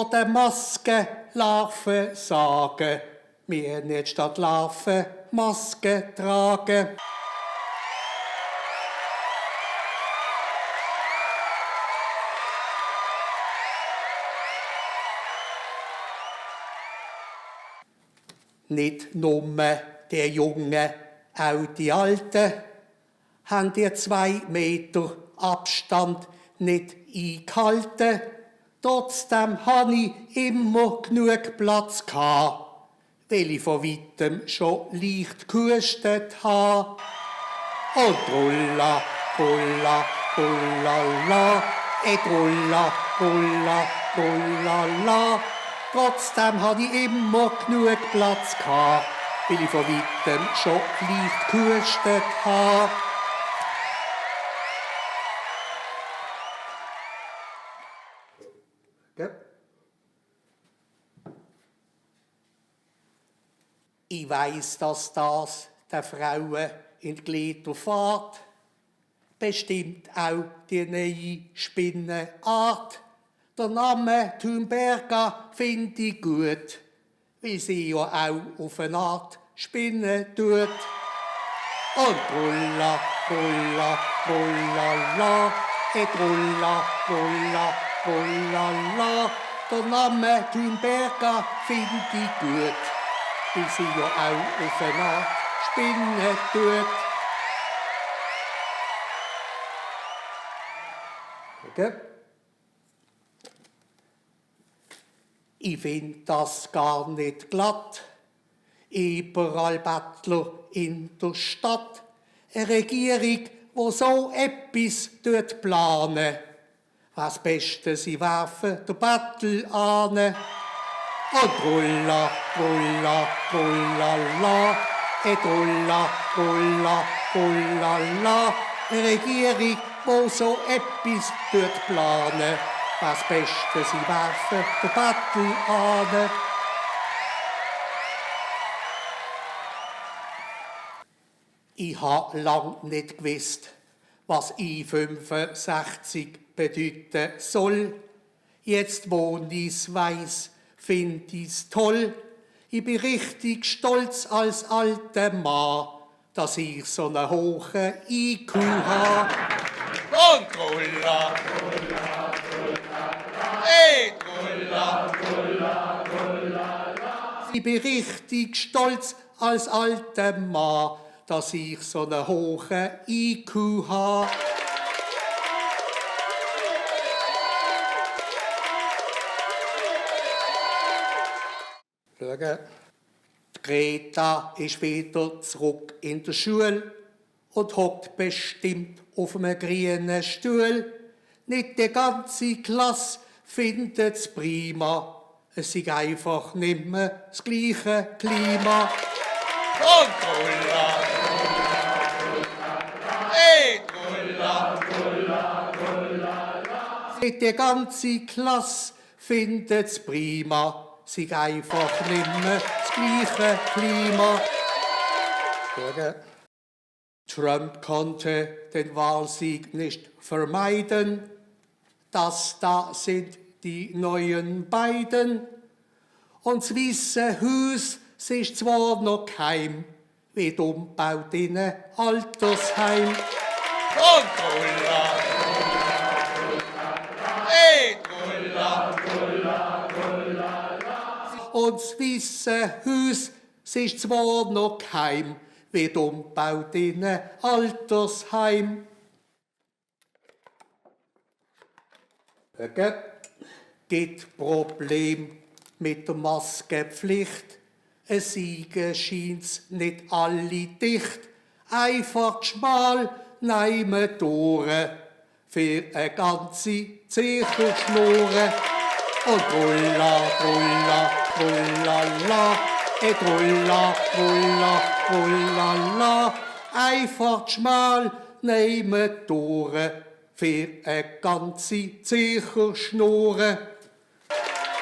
von der Maskenlarve sagen. Wir nicht statt Larven Maske tragen. Nicht nur der Junge, auch die Alten, haben die 2 Meter Abstand nicht eingehalten. Trotzdem hatte ich immer genug Platz, weil ich von weitem schon leicht gehustet habe. Und rulla, rulla, rullala, rulla, rulla, rullala. Trotzdem hatte ich immer genug Platz, weil ich von weitem schon leicht gehustet habe. Ich weiss, dass das den Frauen in die Glieder fährt. Bestimmt auch die neue Spinnenart. Der Name Thunberga finde ich gut, weil sie ja auch auf eine Art spinnen tut. Und rulla, rulla, rullala, rulla, rulla, rullala. Der Name Thunberga finde ich gut, weil sie ja auch auf eine Art spinnen tut. Okay. Ich find das gar nicht glatt. Überall Bettler in der Stadt. Eine Regierung, die so etwas planen. Was Beste, sie werfen den Bettel an. Und rulla, rulla, rullala, rulla, rulla, rullala. Eine Regierung, die so etwas planen. Was Beste, sie werfen den Bettel an. Ich habe lang nicht gewusst, was I65 bedeuten soll. Jetzt, wo ich's weiss, find ich's toll. Ich bin richtig stolz als alter Mann, dass ich so einen hohen IQ habe. Und rulla, rulla, ich bin richtig stolz als alter Mann, dass ich so einen hohen IQ habe. Schauen. Greta ist wieder zurück in der Schule und hockt bestimmt auf einem grünen Stuhl. Nicht die ganze Klasse findet es prima. Es ist einfach nicht mehr das gleiche Klima. und rulla, Die ganze Klasse findet es prima. Sie einfach nicht mehr das gleiche Klima. Trump konnte den Wahlsieg nicht vermeiden. Das da sind die neuen beiden. Und das Weiße Haus ist zwar noch geheim, wie umbaut in ein Altersheim. und rulla, Und das Weisse Haus ist zwar noch geheim, wird umgebaut in ein Altersheim. Gibt Problem mit der Maskenpflicht. Es Siege scheint's nicht alle dicht. Einfach schmal neime Tore für eine ganze Zecherschnurre. Und rulla, rulla, rullala, rulla, rulla, rullala. Einfach schmal neime Tore für eine ganze Zecherschnurre.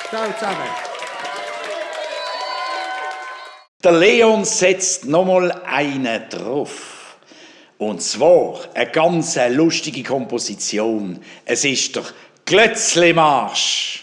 Ciao zusammen. Der Leon setzt nochmal einen drauf. Und zwar eine ganz lustige Komposition. Es ist der Glötzli-Marsch.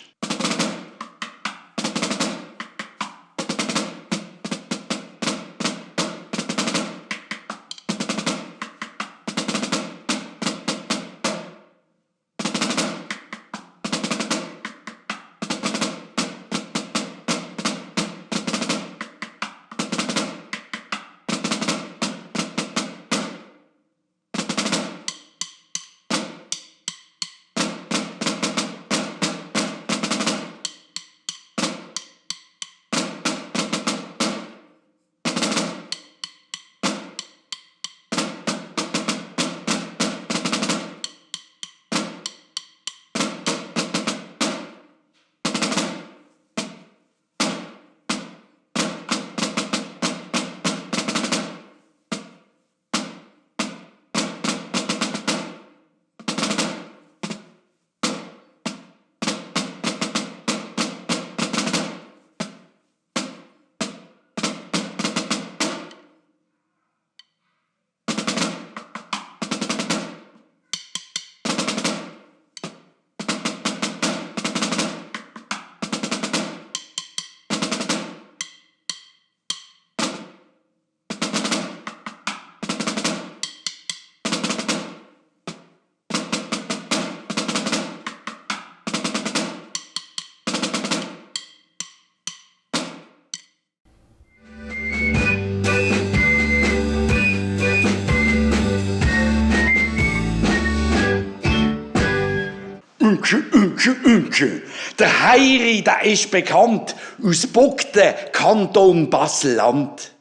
Der Heiri, der ist bekannt aus Bugden, Kanton Basel-Land.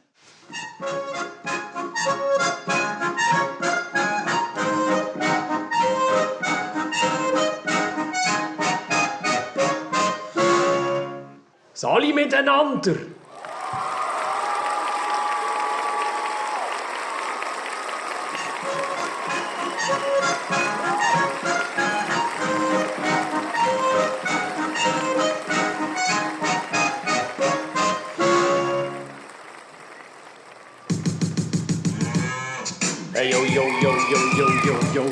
Alle miteinander. Hey, yo, yo, yo, yo, yo, yo, yo.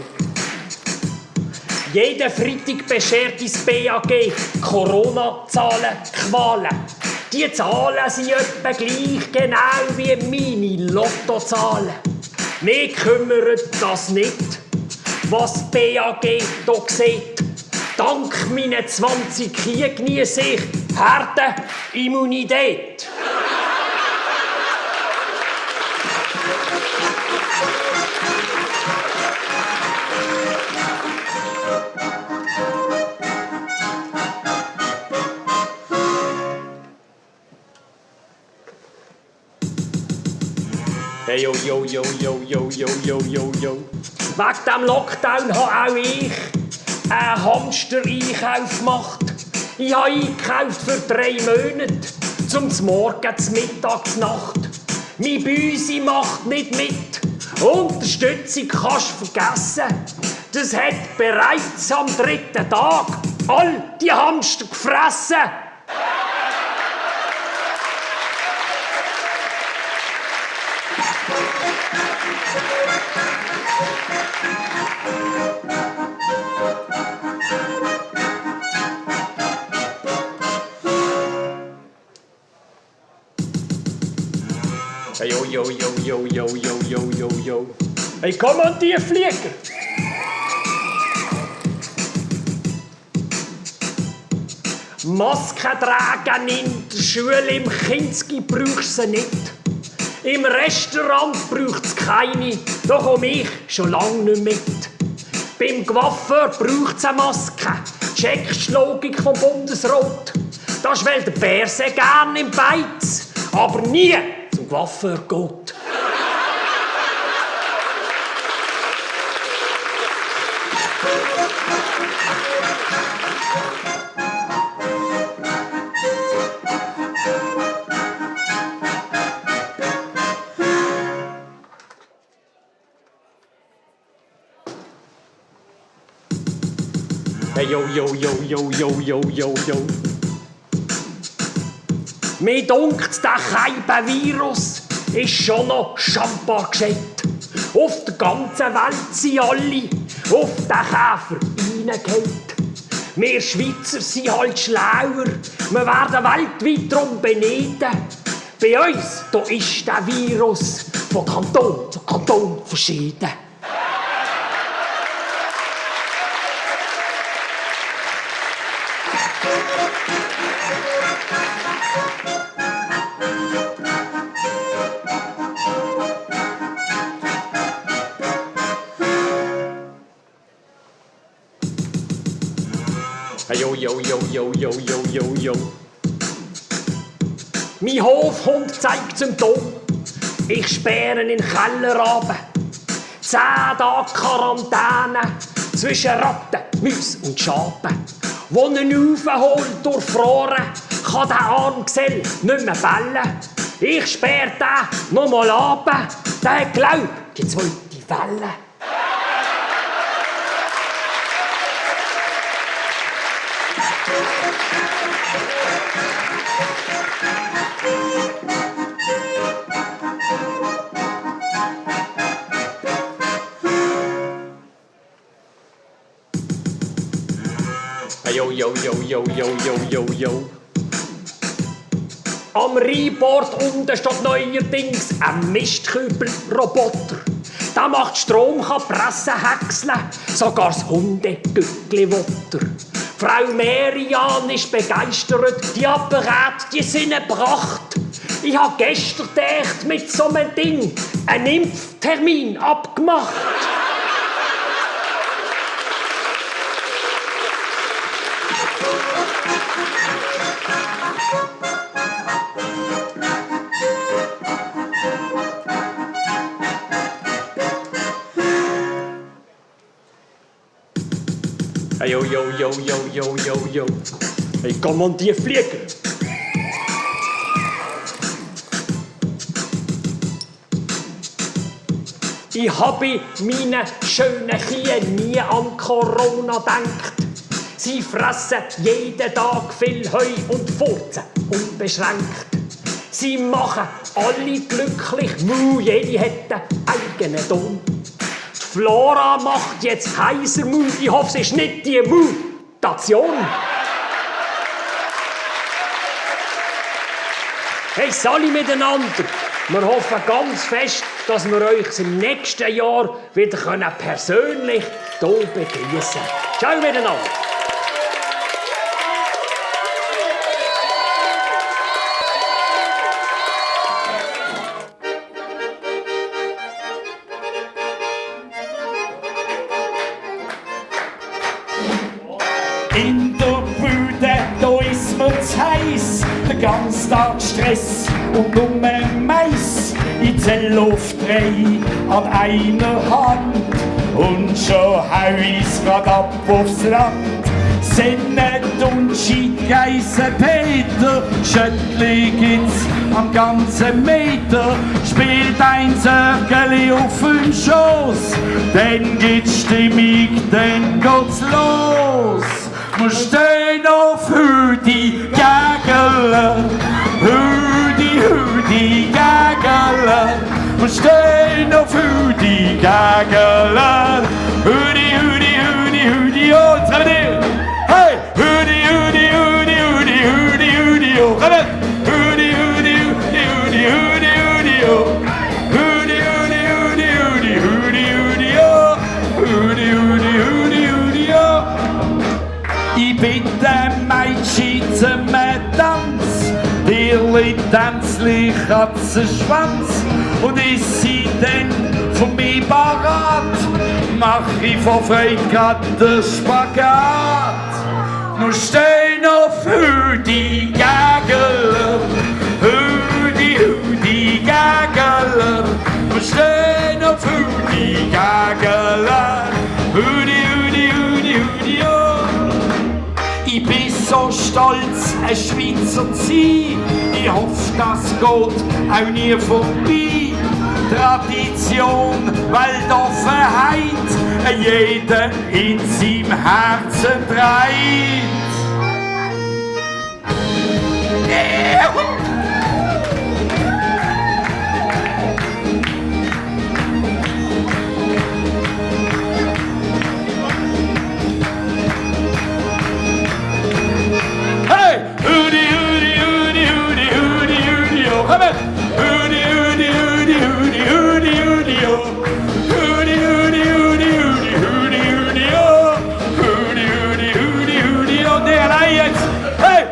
Jeden Freitag beschert uns BAG Corona-Zahlen, Qualen. Die Zahlen sind etwa gleich genau wie meine Lottozahlen. Mir kümmert das nicht, was BAG hier sieht. Dank meinen 20 Jahren genieße ich Herdenimmunität. Hey, yo, yo, yo, yo, yo, yo, yo, yo, yo. Wegen dem Lockdown habe auch ich einen Hamster-Einkauf gemacht. Ich habe eingekauft für 3 Monate, zum Morgen, zum Mittag, zur Nacht. Meine Büsi macht nicht mit. Unterstützung kannst du vergessen. Das hat bereits am 3. Tag all die Hamster gefressen. Hey, yo, yo, yo, yo, yo, yo, yo, yo, yo. Hey, komm an die Flieger! Masken tragen in der Schule, im Kinski brauchst du sie nicht. Im Restaurant braucht es keine, da komme ich schon lange nicht mit. Beim Coiffeur braucht es eine Maske, checkst die Logik vom Bundesrat. Das ist, weil der Bär sehr gerne im Beiz, aber nie zum Coiffeur geht. Hey, yo, yo, yo, yo, yo, yo, yo, yo. Mir dunkt, der Keibenvirus ist schon noch schambar gescheit. Auf der ganzen Welt sind alle auf den Käfer reingehauen. Wir Schweizer sind halt schlauer, wir werden weltweit darum beneiden. Bei uns da ist der Virus von Kanton zu Kanton verschieden. Hey, yo, yo, yo, yo, yo, yo, yo, yo. Mein Hofhund zeigt Symptome. Ich sperre in den Keller runter. 10 Tage Quarantäne zwischen Ratten, Mäusen und Schapen. Wo ihn aufholt durchfroren, kann der Armgesell nicht mehr bellen. Ich sperre den nochmal runter. Der glaubt die zweite Welle. Yo, yo, yo, yo, yo, yo, yo, yo. Am Rheinbord unten steht neuerdings ein Mistkübelroboter. Der macht Strom, kann pressen, häckseln, sogar das Hundegückli Wotter. Frau Merian ist begeistert, die Apparate, die sind eine Pracht. Ich hab gestern gedacht, mit so einem Ding einen Impftermin abgemacht. Hey, yo, yo, yo, yo, yo, yo, yo. Hey, komm an die Flieger. Ich habe meinen schönen Kühen nie an Corona gedacht. Sie fressen jeden Tag viel Heu und furzen unbeschränkt. Sie machen alle glücklich, jede hat einen eigenen Ton. Die Flora macht jetzt heiser Mu. Ich hoffe, es ist nicht die Mutation. Hey, Sali miteinander. Wir hoffen ganz fest, dass wir euch im nächsten Jahr wieder persönlich hier begrüßen. Ciao miteinander. In der Bude, da ist mir zu heiß, den ganzen Tag Stress und nur Mais. Ich zähl auf 3 an einer Hand und schon hau ich's grad ab aufs Land. Sennet und Skigeisse Peter, Schöttli gibt's am ganzen Meter, spielt ein Zirkeli auf dem Schoß, dann gibt's Stimmung, dann geht's los. Wir stehen auf Hüdi Gägele, Hüdi, Hüdi Gägele. Wir stehen auf Hüdi Gägele, Hüdi, Hüdi, Hüdi, Hüdi, oh, jetzt kommen wir. Hey! Hüdi, Hüdi, Hüdi, Hüdi, Hüdi, Hüdi, oh, kommen. Hüdi, Hüdi, Hüdi, Hüdi, Hüdi, Hüdi, oh. Hüdi, Hüdi, Hüdi, Hüdi, Hüdi, Hüdi, oh. Hüdi, Hüdi, Hüdi, Hüdi, oh. Ich bitte Mädchen zum Tanz, Dirli Tänzli Katzenschwanz. Und ist sie denn von mir parat, mach ich vor Freude grad den Spagat. Wir stehen auf Hüdi Gägele, Hüdi, Hüdi Gägele. Wir stehen auf Hüdi Gägele, Hüdi, Hüdi, Hüdi, Hüdi, oh. Ich bin so stolz, ein Schweizer zu sein. Ich hoffe, das geht auch nie vorbei. Tradition, Weltoffenheit, jeder in seinem Herzen trägt. Hey! Hüdi, Hüdi, Hüdi, Hüdi, Hüdi, Hüdi, oh, komm her! Hüdi, Hüdi, Hüdi, Hüdi, Hüdi, Hüdi, oh. Hüdi, Hüdi, Hüdi, Hüdi, Hüdi, Hüdi, oh. Hüdi, Hüdi, Hüdi, Hüdi, oh, der allein jetzt! Hey!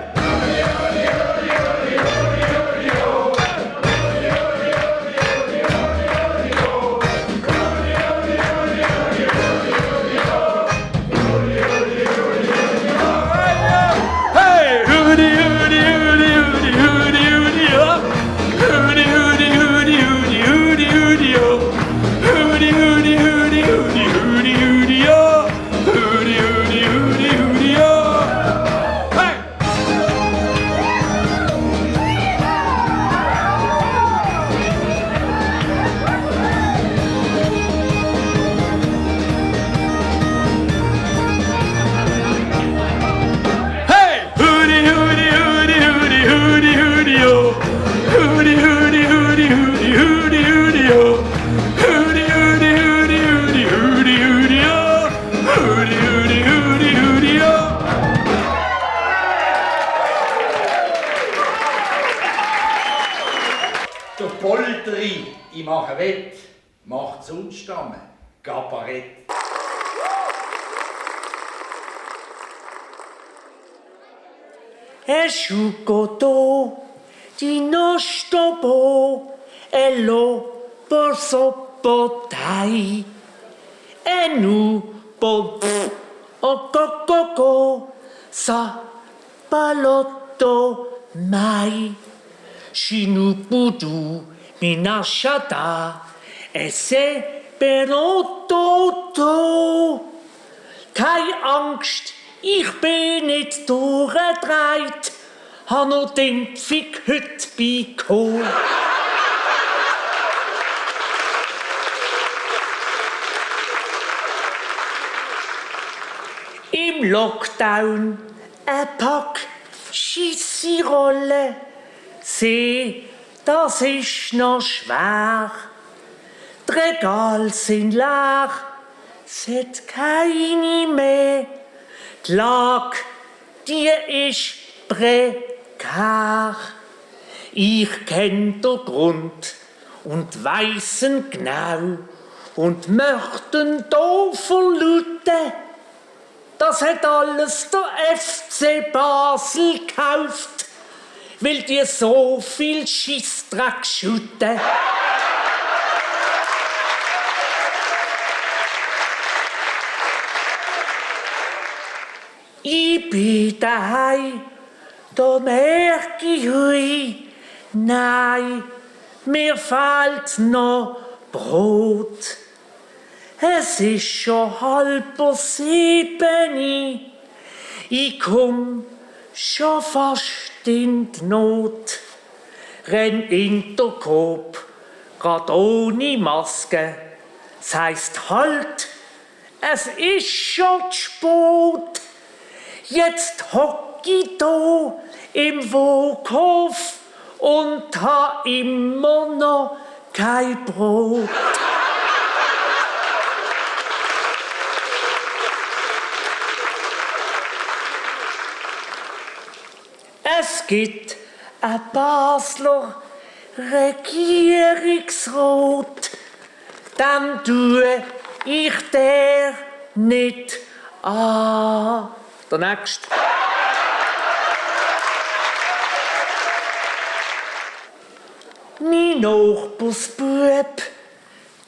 Der Polteri, ich mache Wett, macht Sundstamme, Kabarett. Asciugato di nostro bo e lo porso dai e nu po o co sa palotto Mai, Shinupudu, Minashata, Esse Benotto. Keine Angst, ich bin nicht durchgedreht, habe noch die Impfung heute bekommen. Im Lockdown ein Pack Schissi-Rollen. Seh, das ist noch schwer. Die Regale sind leer, es hat keine mehr. Die Lage, die ist prekär. Ich kenn den Grund und weiss ihn genau und möchte ihn hier verlauten. Das hat alles der FC Basel gekauft, weil die so viel Scheissdreck schütten. Ich bin daheim, da merke ich, hui, nein, mir fehlt noch Brot. Es ist schon 6:30. Ich komm schon fast in die Not. Renn in den Coop, grad ohne Maske. Das heisst halt, es ist schon zu spät. Jetzt hock ich da im Woghof und ha immer noch kein Brot. Es gibt ein Basler Regierungsrat, dem tue ich der nicht an. Der nächste. Mein Nachbarsbub,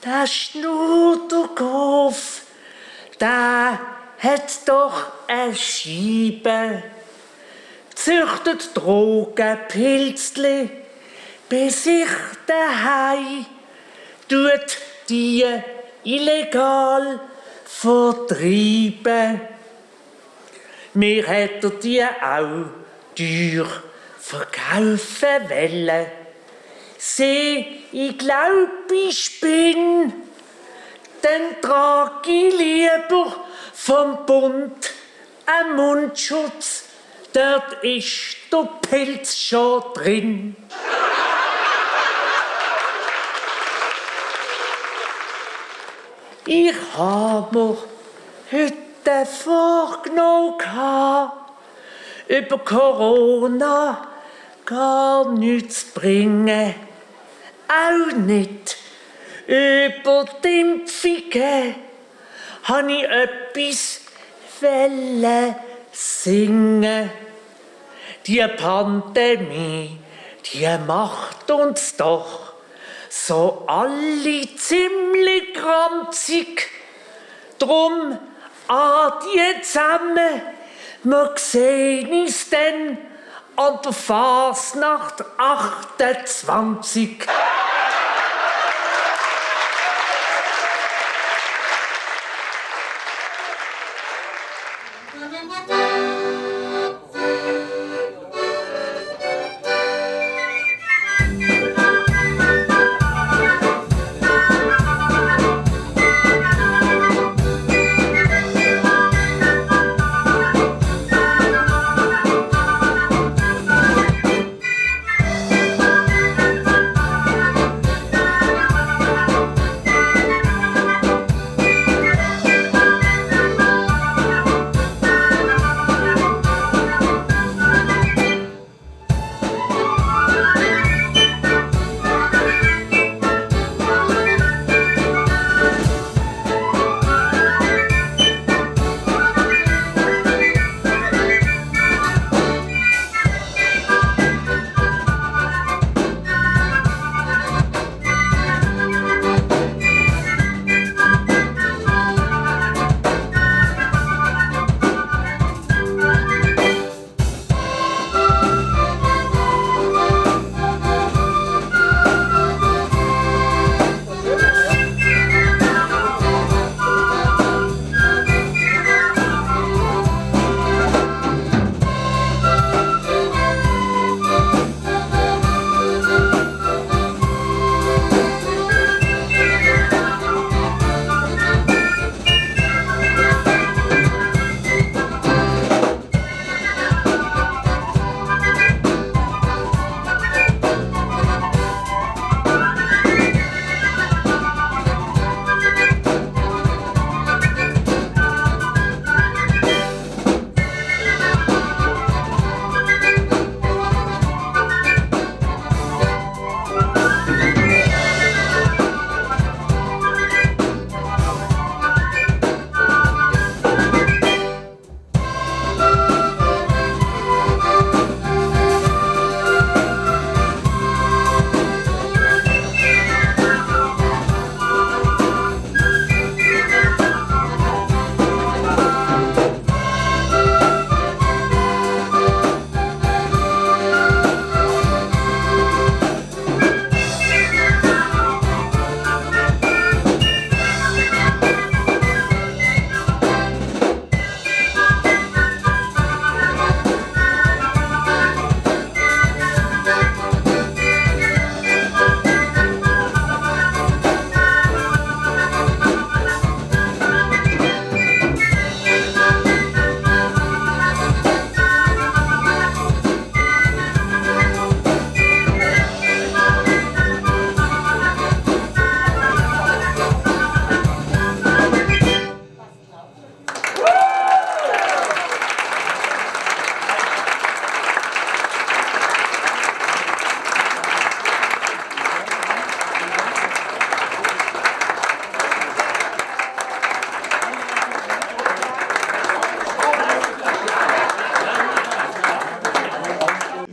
der Schnurderkopf, der hat doch eine Scheibe. Züchtet Drogen, Pilzli, bis ich daheim tut die illegal vertreiben. Mir hätte die auch teuer verkaufen wollen. Seh, ich glaub, ich bin, dann trage ich lieber vom Bund einen Mundschutz. Dort ist der Pilz schon drin. Ich hab mir heute vorgenommen, über Corona gar nichts zu bringen. Auch nicht über die Impfungen habe ich etwas singen. Die Pandemie, die macht uns doch so alle ziemlich granzig. Drum die zusammen, wir sehen uns dann an der Fasnacht 28.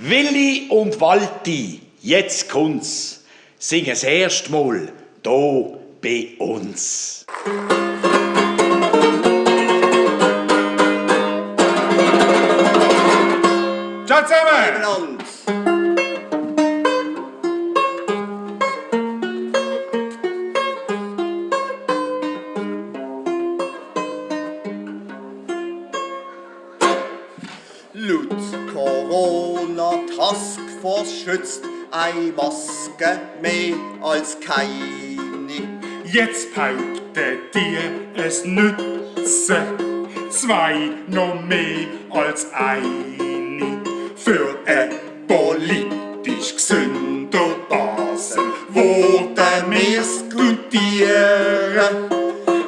Willi und Walti, jetzt kommt's, singen das erste Mal hier bei uns. Ciao zusammen! Laut Corona-Taskforce schützt eine Maske mehr als keine. Jetzt behauptet ihr, es nütze zwei noch mehr als eine. Für ein politisch gesünder Basel wollen wir's gutieren.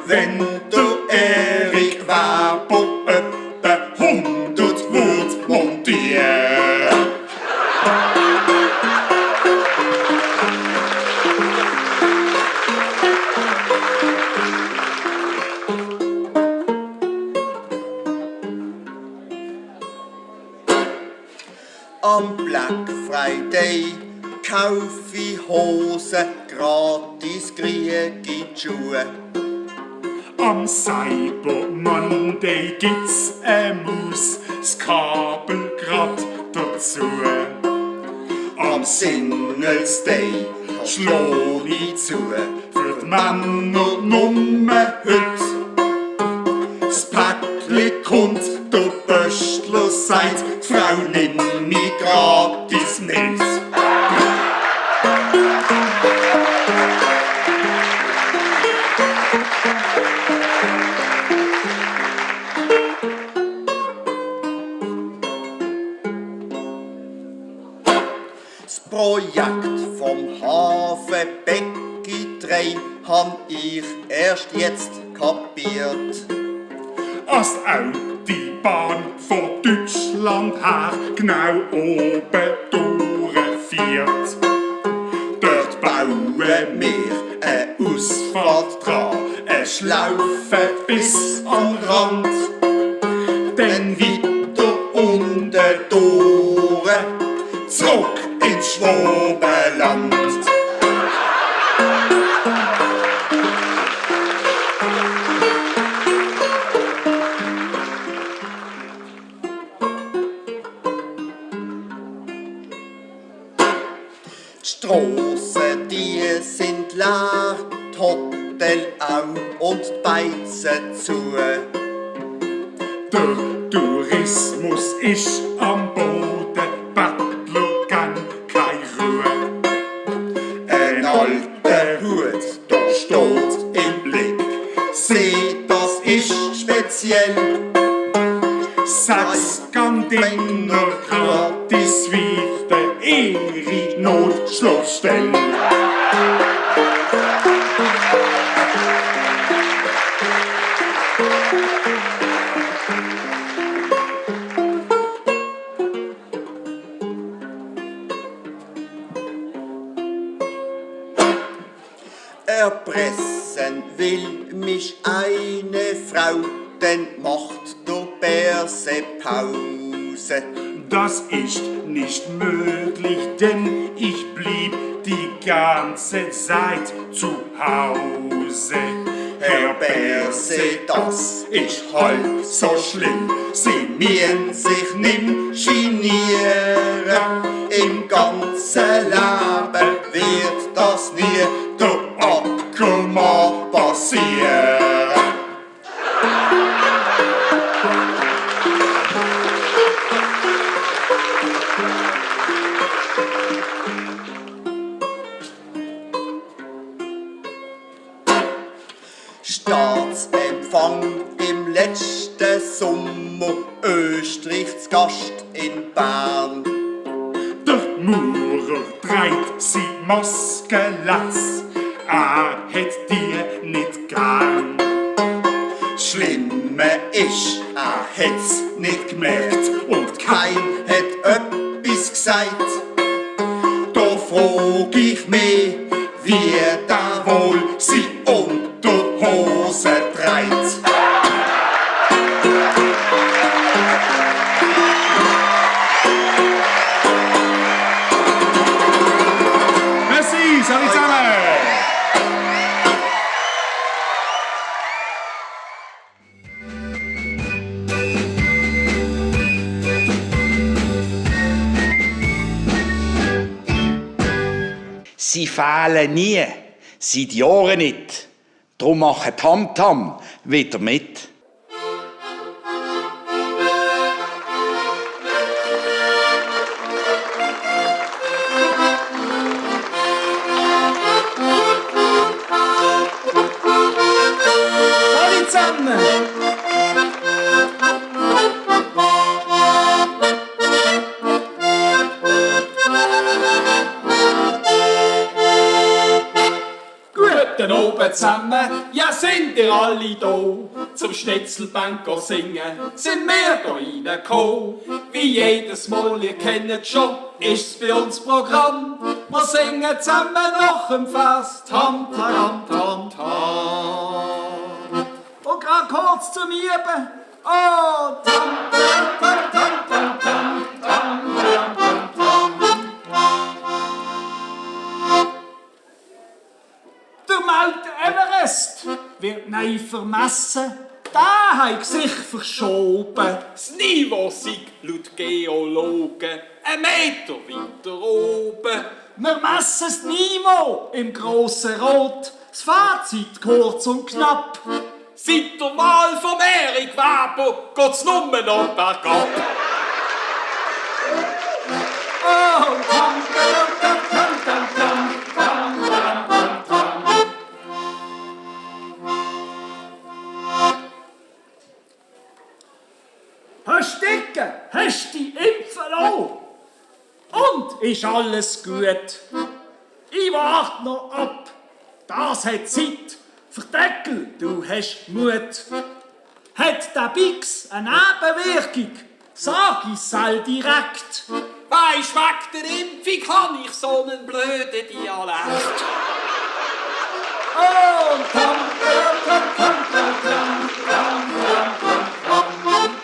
Wenn der Erik Weber etwa 100 wird montieren. Am Black Friday kauf ich Hosen, gratis krieg ich Schuhe. Am Cyber Monday gibt's Maus, das Kabel grad dazu. Am Singles Day schlau ich zu, für die Männer Nummer heute. Das Päckli kommt, der Pöstler sagt, die Frau nimm mich gratis mit. Das Projekt vom Hafen Becki 3 han ich erst jetzt kapiert. Als die Bahn von Deutschland her genau oben durchfährt. Dort bauen wir eine Ausfahrt dran, eine Schlaufe bis am Rand. Dann weiter unten durch, zurück ins Schwabenland. Die Strassen, die sind leer, die Hotel auch und die Beizen zu. Der Tourismus ist am Boden, Bettler gern keine Ruhe. Ein alter Hut, da steht im Blick, seht, das ist speziell. 6 Gardiner gratis wieder ihre Notschlafstelle. Erpressen will mich eine Frau, denn macht der Bärse Pause. Das ist nicht möglich, denn ich blieb die ganze Zeit zu Hause. Herr Bärse, das ist halt so schlimm. Sie müssen sich nimm genieren. Im ganzen Leben wird das nie der Ackermann passieren. Staatsempfang im letzten Sommer, Österreich zu Gast in Bern. Der Maurer trägt sie Maskenlatz, hat die nicht gern. Schlimme ist, hat's nicht gemerkt und kein hat etwas gesagt. Da frag ich mich, wie da wohl sie Unterhose trägt. Sie fehlen nie, seit Jahren nicht. Darum machen Tamtam wieder mit. Alle zusammen! Guten Abend zusammen, ja sind ihr alle da? Zum Schnitzelbank singen, sind wir da reingekommen. Wie jedes Mal, ihr kennt schon, ist's bei uns Programm. Wir singen zusammen nach dem Fest, Tam, tam, tam, tam. Und grad kurz zum Üben, oh, tam, tam, tam, tam, tam, tam, tam, tam, tam, tam. Der Mount Everest wird neu vermessen. Der hat sich verschoben. Das Niveau sei laut Geologen 1 Meter weiter oben. Wir messen das Niveau im grossen Rot. Das Fazit kurz und knapp. Seit der Wahl von Erik Weber geht's nur noch bergab. Oh, tam, tam, tam, tam, tam, tam, tam, tam, tam, tam. Hast du Dicke? Hast du die impfen lassen? Und ist alles gut? Ich warte noch ab. Das hat Zeit. Verdeckel, du hast Mut. Hat der Bix eine Nebenwirkung? Sag ich's all direkt. Weisst, wegen der Impfung kann ich so einen blöden Dialekt. Oh, tam, tam, tam, tam, tam, tam, tam, tam, tam.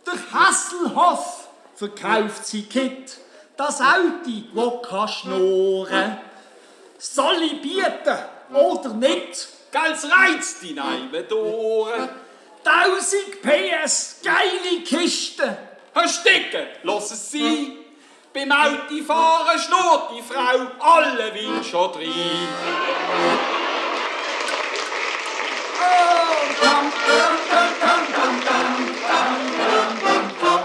Der Hasselhoff verkauft sein Kit, das Auto, wo kann schnurren. Soll ich bieten oder nicht? Geil's reizt die Neibendoren. 1000 PS, geile Kiste. Hast Dicke, lass es sein. Beim Autofahren schnurrt die Frau alle will schon rein. Oh, tam, tam, tam, tam, tam, tam, tam, tam, tam, tam.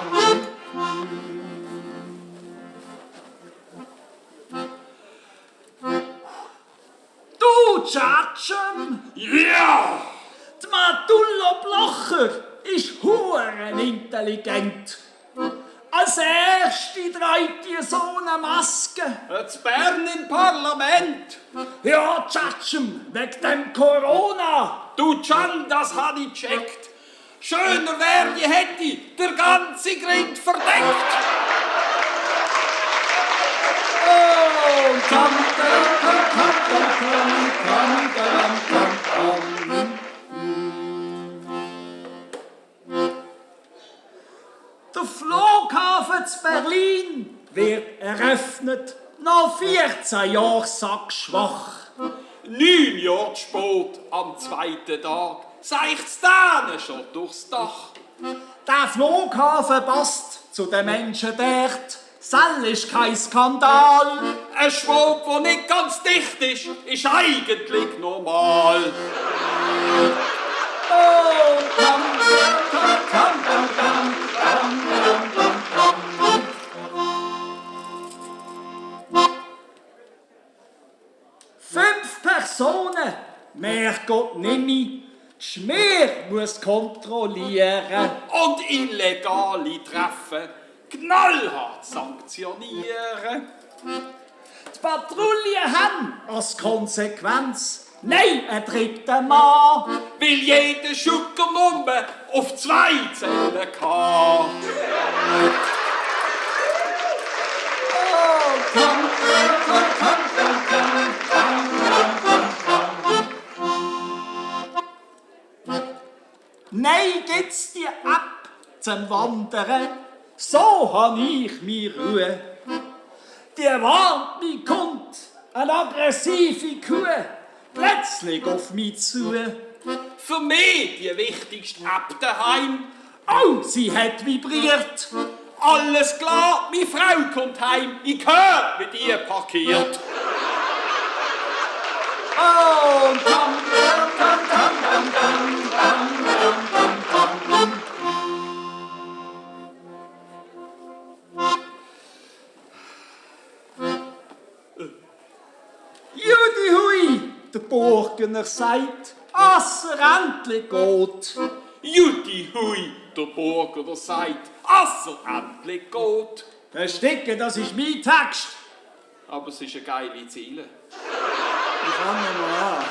Du, Tschatschem! Ja! Die Matullo Blocher ist hurenintelligent. Als erste trägt die so eine Maske. Das Bern im Parlament. Ja, Tschatschem, wegen dem Corona. Du, Can, das hab ich gecheckt. Schöner wär, die hätte der ganze Grind verdeckt. Oh, tam, tam, tam, tam, tam, tam, tam, tam, tam. Der Flughafen zu Berlin wird eröffnet, nach 14 Jahren sackschwach. 9 Jahre spät am 2. Tag seicht's Dänen schon durchs Dach. Der Flughafen passt zu den Menschen dort. Sell ist kein Skandal. Ein Schwab, der nicht ganz dicht ist eigentlich normal. Oh, tam, tam, tam, tam, tam, tam, tam, tam, tam. 5 Personen, mehr geht nimmer. Schmier muss kontrollieren. Und Illegale treffen. Knallhart sanktionieren. Die Patrouille haben als Konsequenz nein, ein dritter Mann, weil jeder Schuckernummer auf 2 zählen kann. Oh, tam, tam, tam, tam, tam, tam, tam, tam. Nein, gibt's die App zum Wandern? So hab ich mir Ruhe. Die Warnung kommt, eine aggressive Kuh, plötzlich auf mich zu. Für mich die wichtigste App daheim. Oh, sie hat vibriert. Alles klar, mi Frau kommt heim. Ich hör, wie die parkiert. Und tam, tam, tam, tam, tam, tam, tam, tam, tam, tam. Judi hui, der Burgener sagt, as er endlich geht. Juti hui, der Burger sagt, als er endlich geht. Verstecke, das ist mein Text. Aber es ist eine geile Ziele. Ich kann noch mal.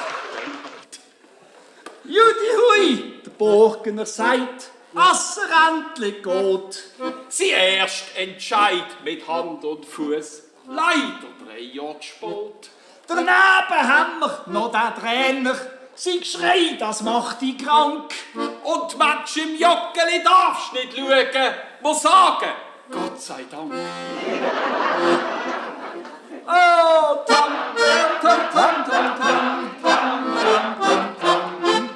Judi hui, der Burgener sagt, as er endlich geht. Sie erst Entscheid mit Hand und Fuß. Leider 3 Jahre zu spät. Daneben haben wir noch den Trainer. Sie Geschrei, das macht dich krank. Und die Match im Joggeli darfst nicht schauen, muss sagen, Gott sei Dank. Oh, tam, tam, tam, tam, tam, tam, tam, tam, tam.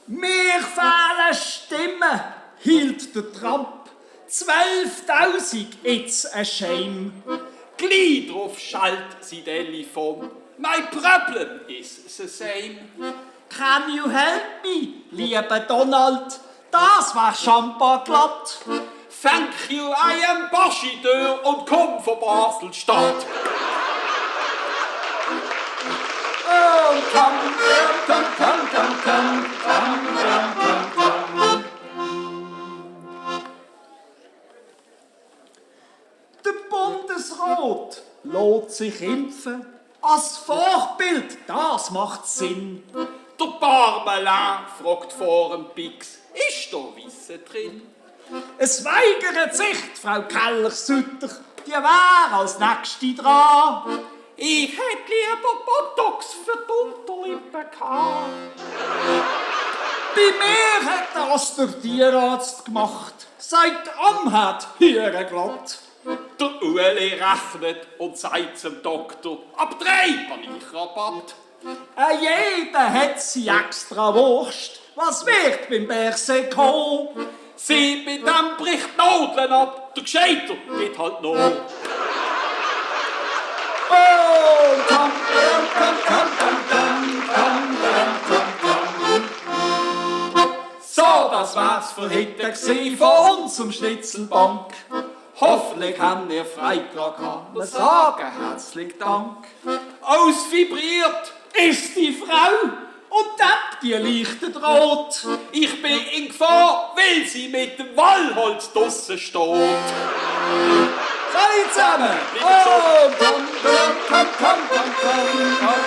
Mir fehlen Stimmen, hielt der Trump. 12.000, it's a shame. Gleich drauf schallt sie Telefon. My problem is the same. Can you help me, lieber Donald? Das war Champa glatt. Thank you, I am Ambassadeur und komm von Basel-Stadt. Oh, tam, tam, tam, tam, tam, tam, tam, tam, tam. Der Bundesrat lässt sich impfen. Als Vorbild, das macht Sinn. Der Parmelin fragt vor dem Pix, ist da Wissen drin? Es weigert sich, Frau Keller-Sutter, die wäre als Nächste dran. Ich hätte lieber Botox für die Unterlippe gehabt. Bei mir hat das der Tierarzt gemacht. Seit hat Hüre glatt. Der Ueli rechnet und sagt zum Doktor, ab 3 habe ich Rabatt. Jeder hat sie extra Wurst. Was wird beim Berse kommen? Sie mit dem bricht Nadeln ab, der Gescheiter geht halt noch. Oh, tam, tam, tam, tam, tam, tam, tam, tam. So, das wär's für heute gewesen von unserem Schnitzelbank. Hoffentlich haben ihr Freitrag gehabt. Wir sagen herzlichen Dank. Ausvibriert ist die Frau und tappt die Lichter rot. Ich bin in Gefahr, weil sie mit dem Wallholz draussen steht. Salut zusammen! Oh, tam, tam, tam, tam, tam,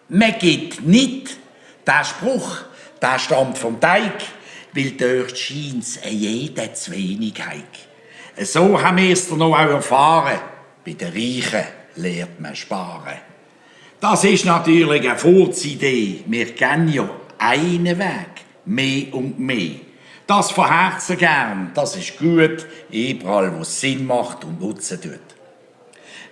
Man gibt nicht. Der Spruch, der stammt vom Teig, weil dort scheint's jeder zu wenig hat. So haben wir es noch auch erfahren. Bei den Reichen lernt man sparen. Das ist natürlich eine Furzidee. Wir kennen ja einen Weg, mehr und mehr. Das von Herzen gern, das ist gut, überall wo es Sinn macht und Nutzen tut.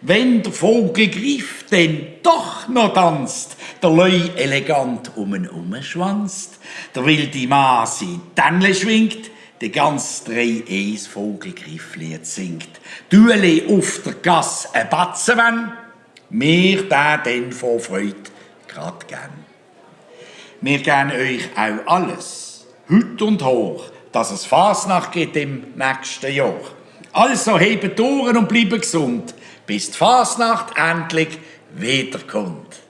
Wenn der Vogelgriff denn doch noch tanzt, der Leu elegant umschwanzt, der wilde Mann sein Tännle schwingt, die ganz 3 E's Vogelgrifflied singt. Duele auf der Gasse ein Batzen wenn, mir da denn vor Freude grad gern. Wir geben euch auch alles, Hüt und Hoch, dass es Fasnacht geht im nächsten Jahr. Also hebt die Ohren und bleibt gesund, bis die Fasnacht endlich wiederkommt.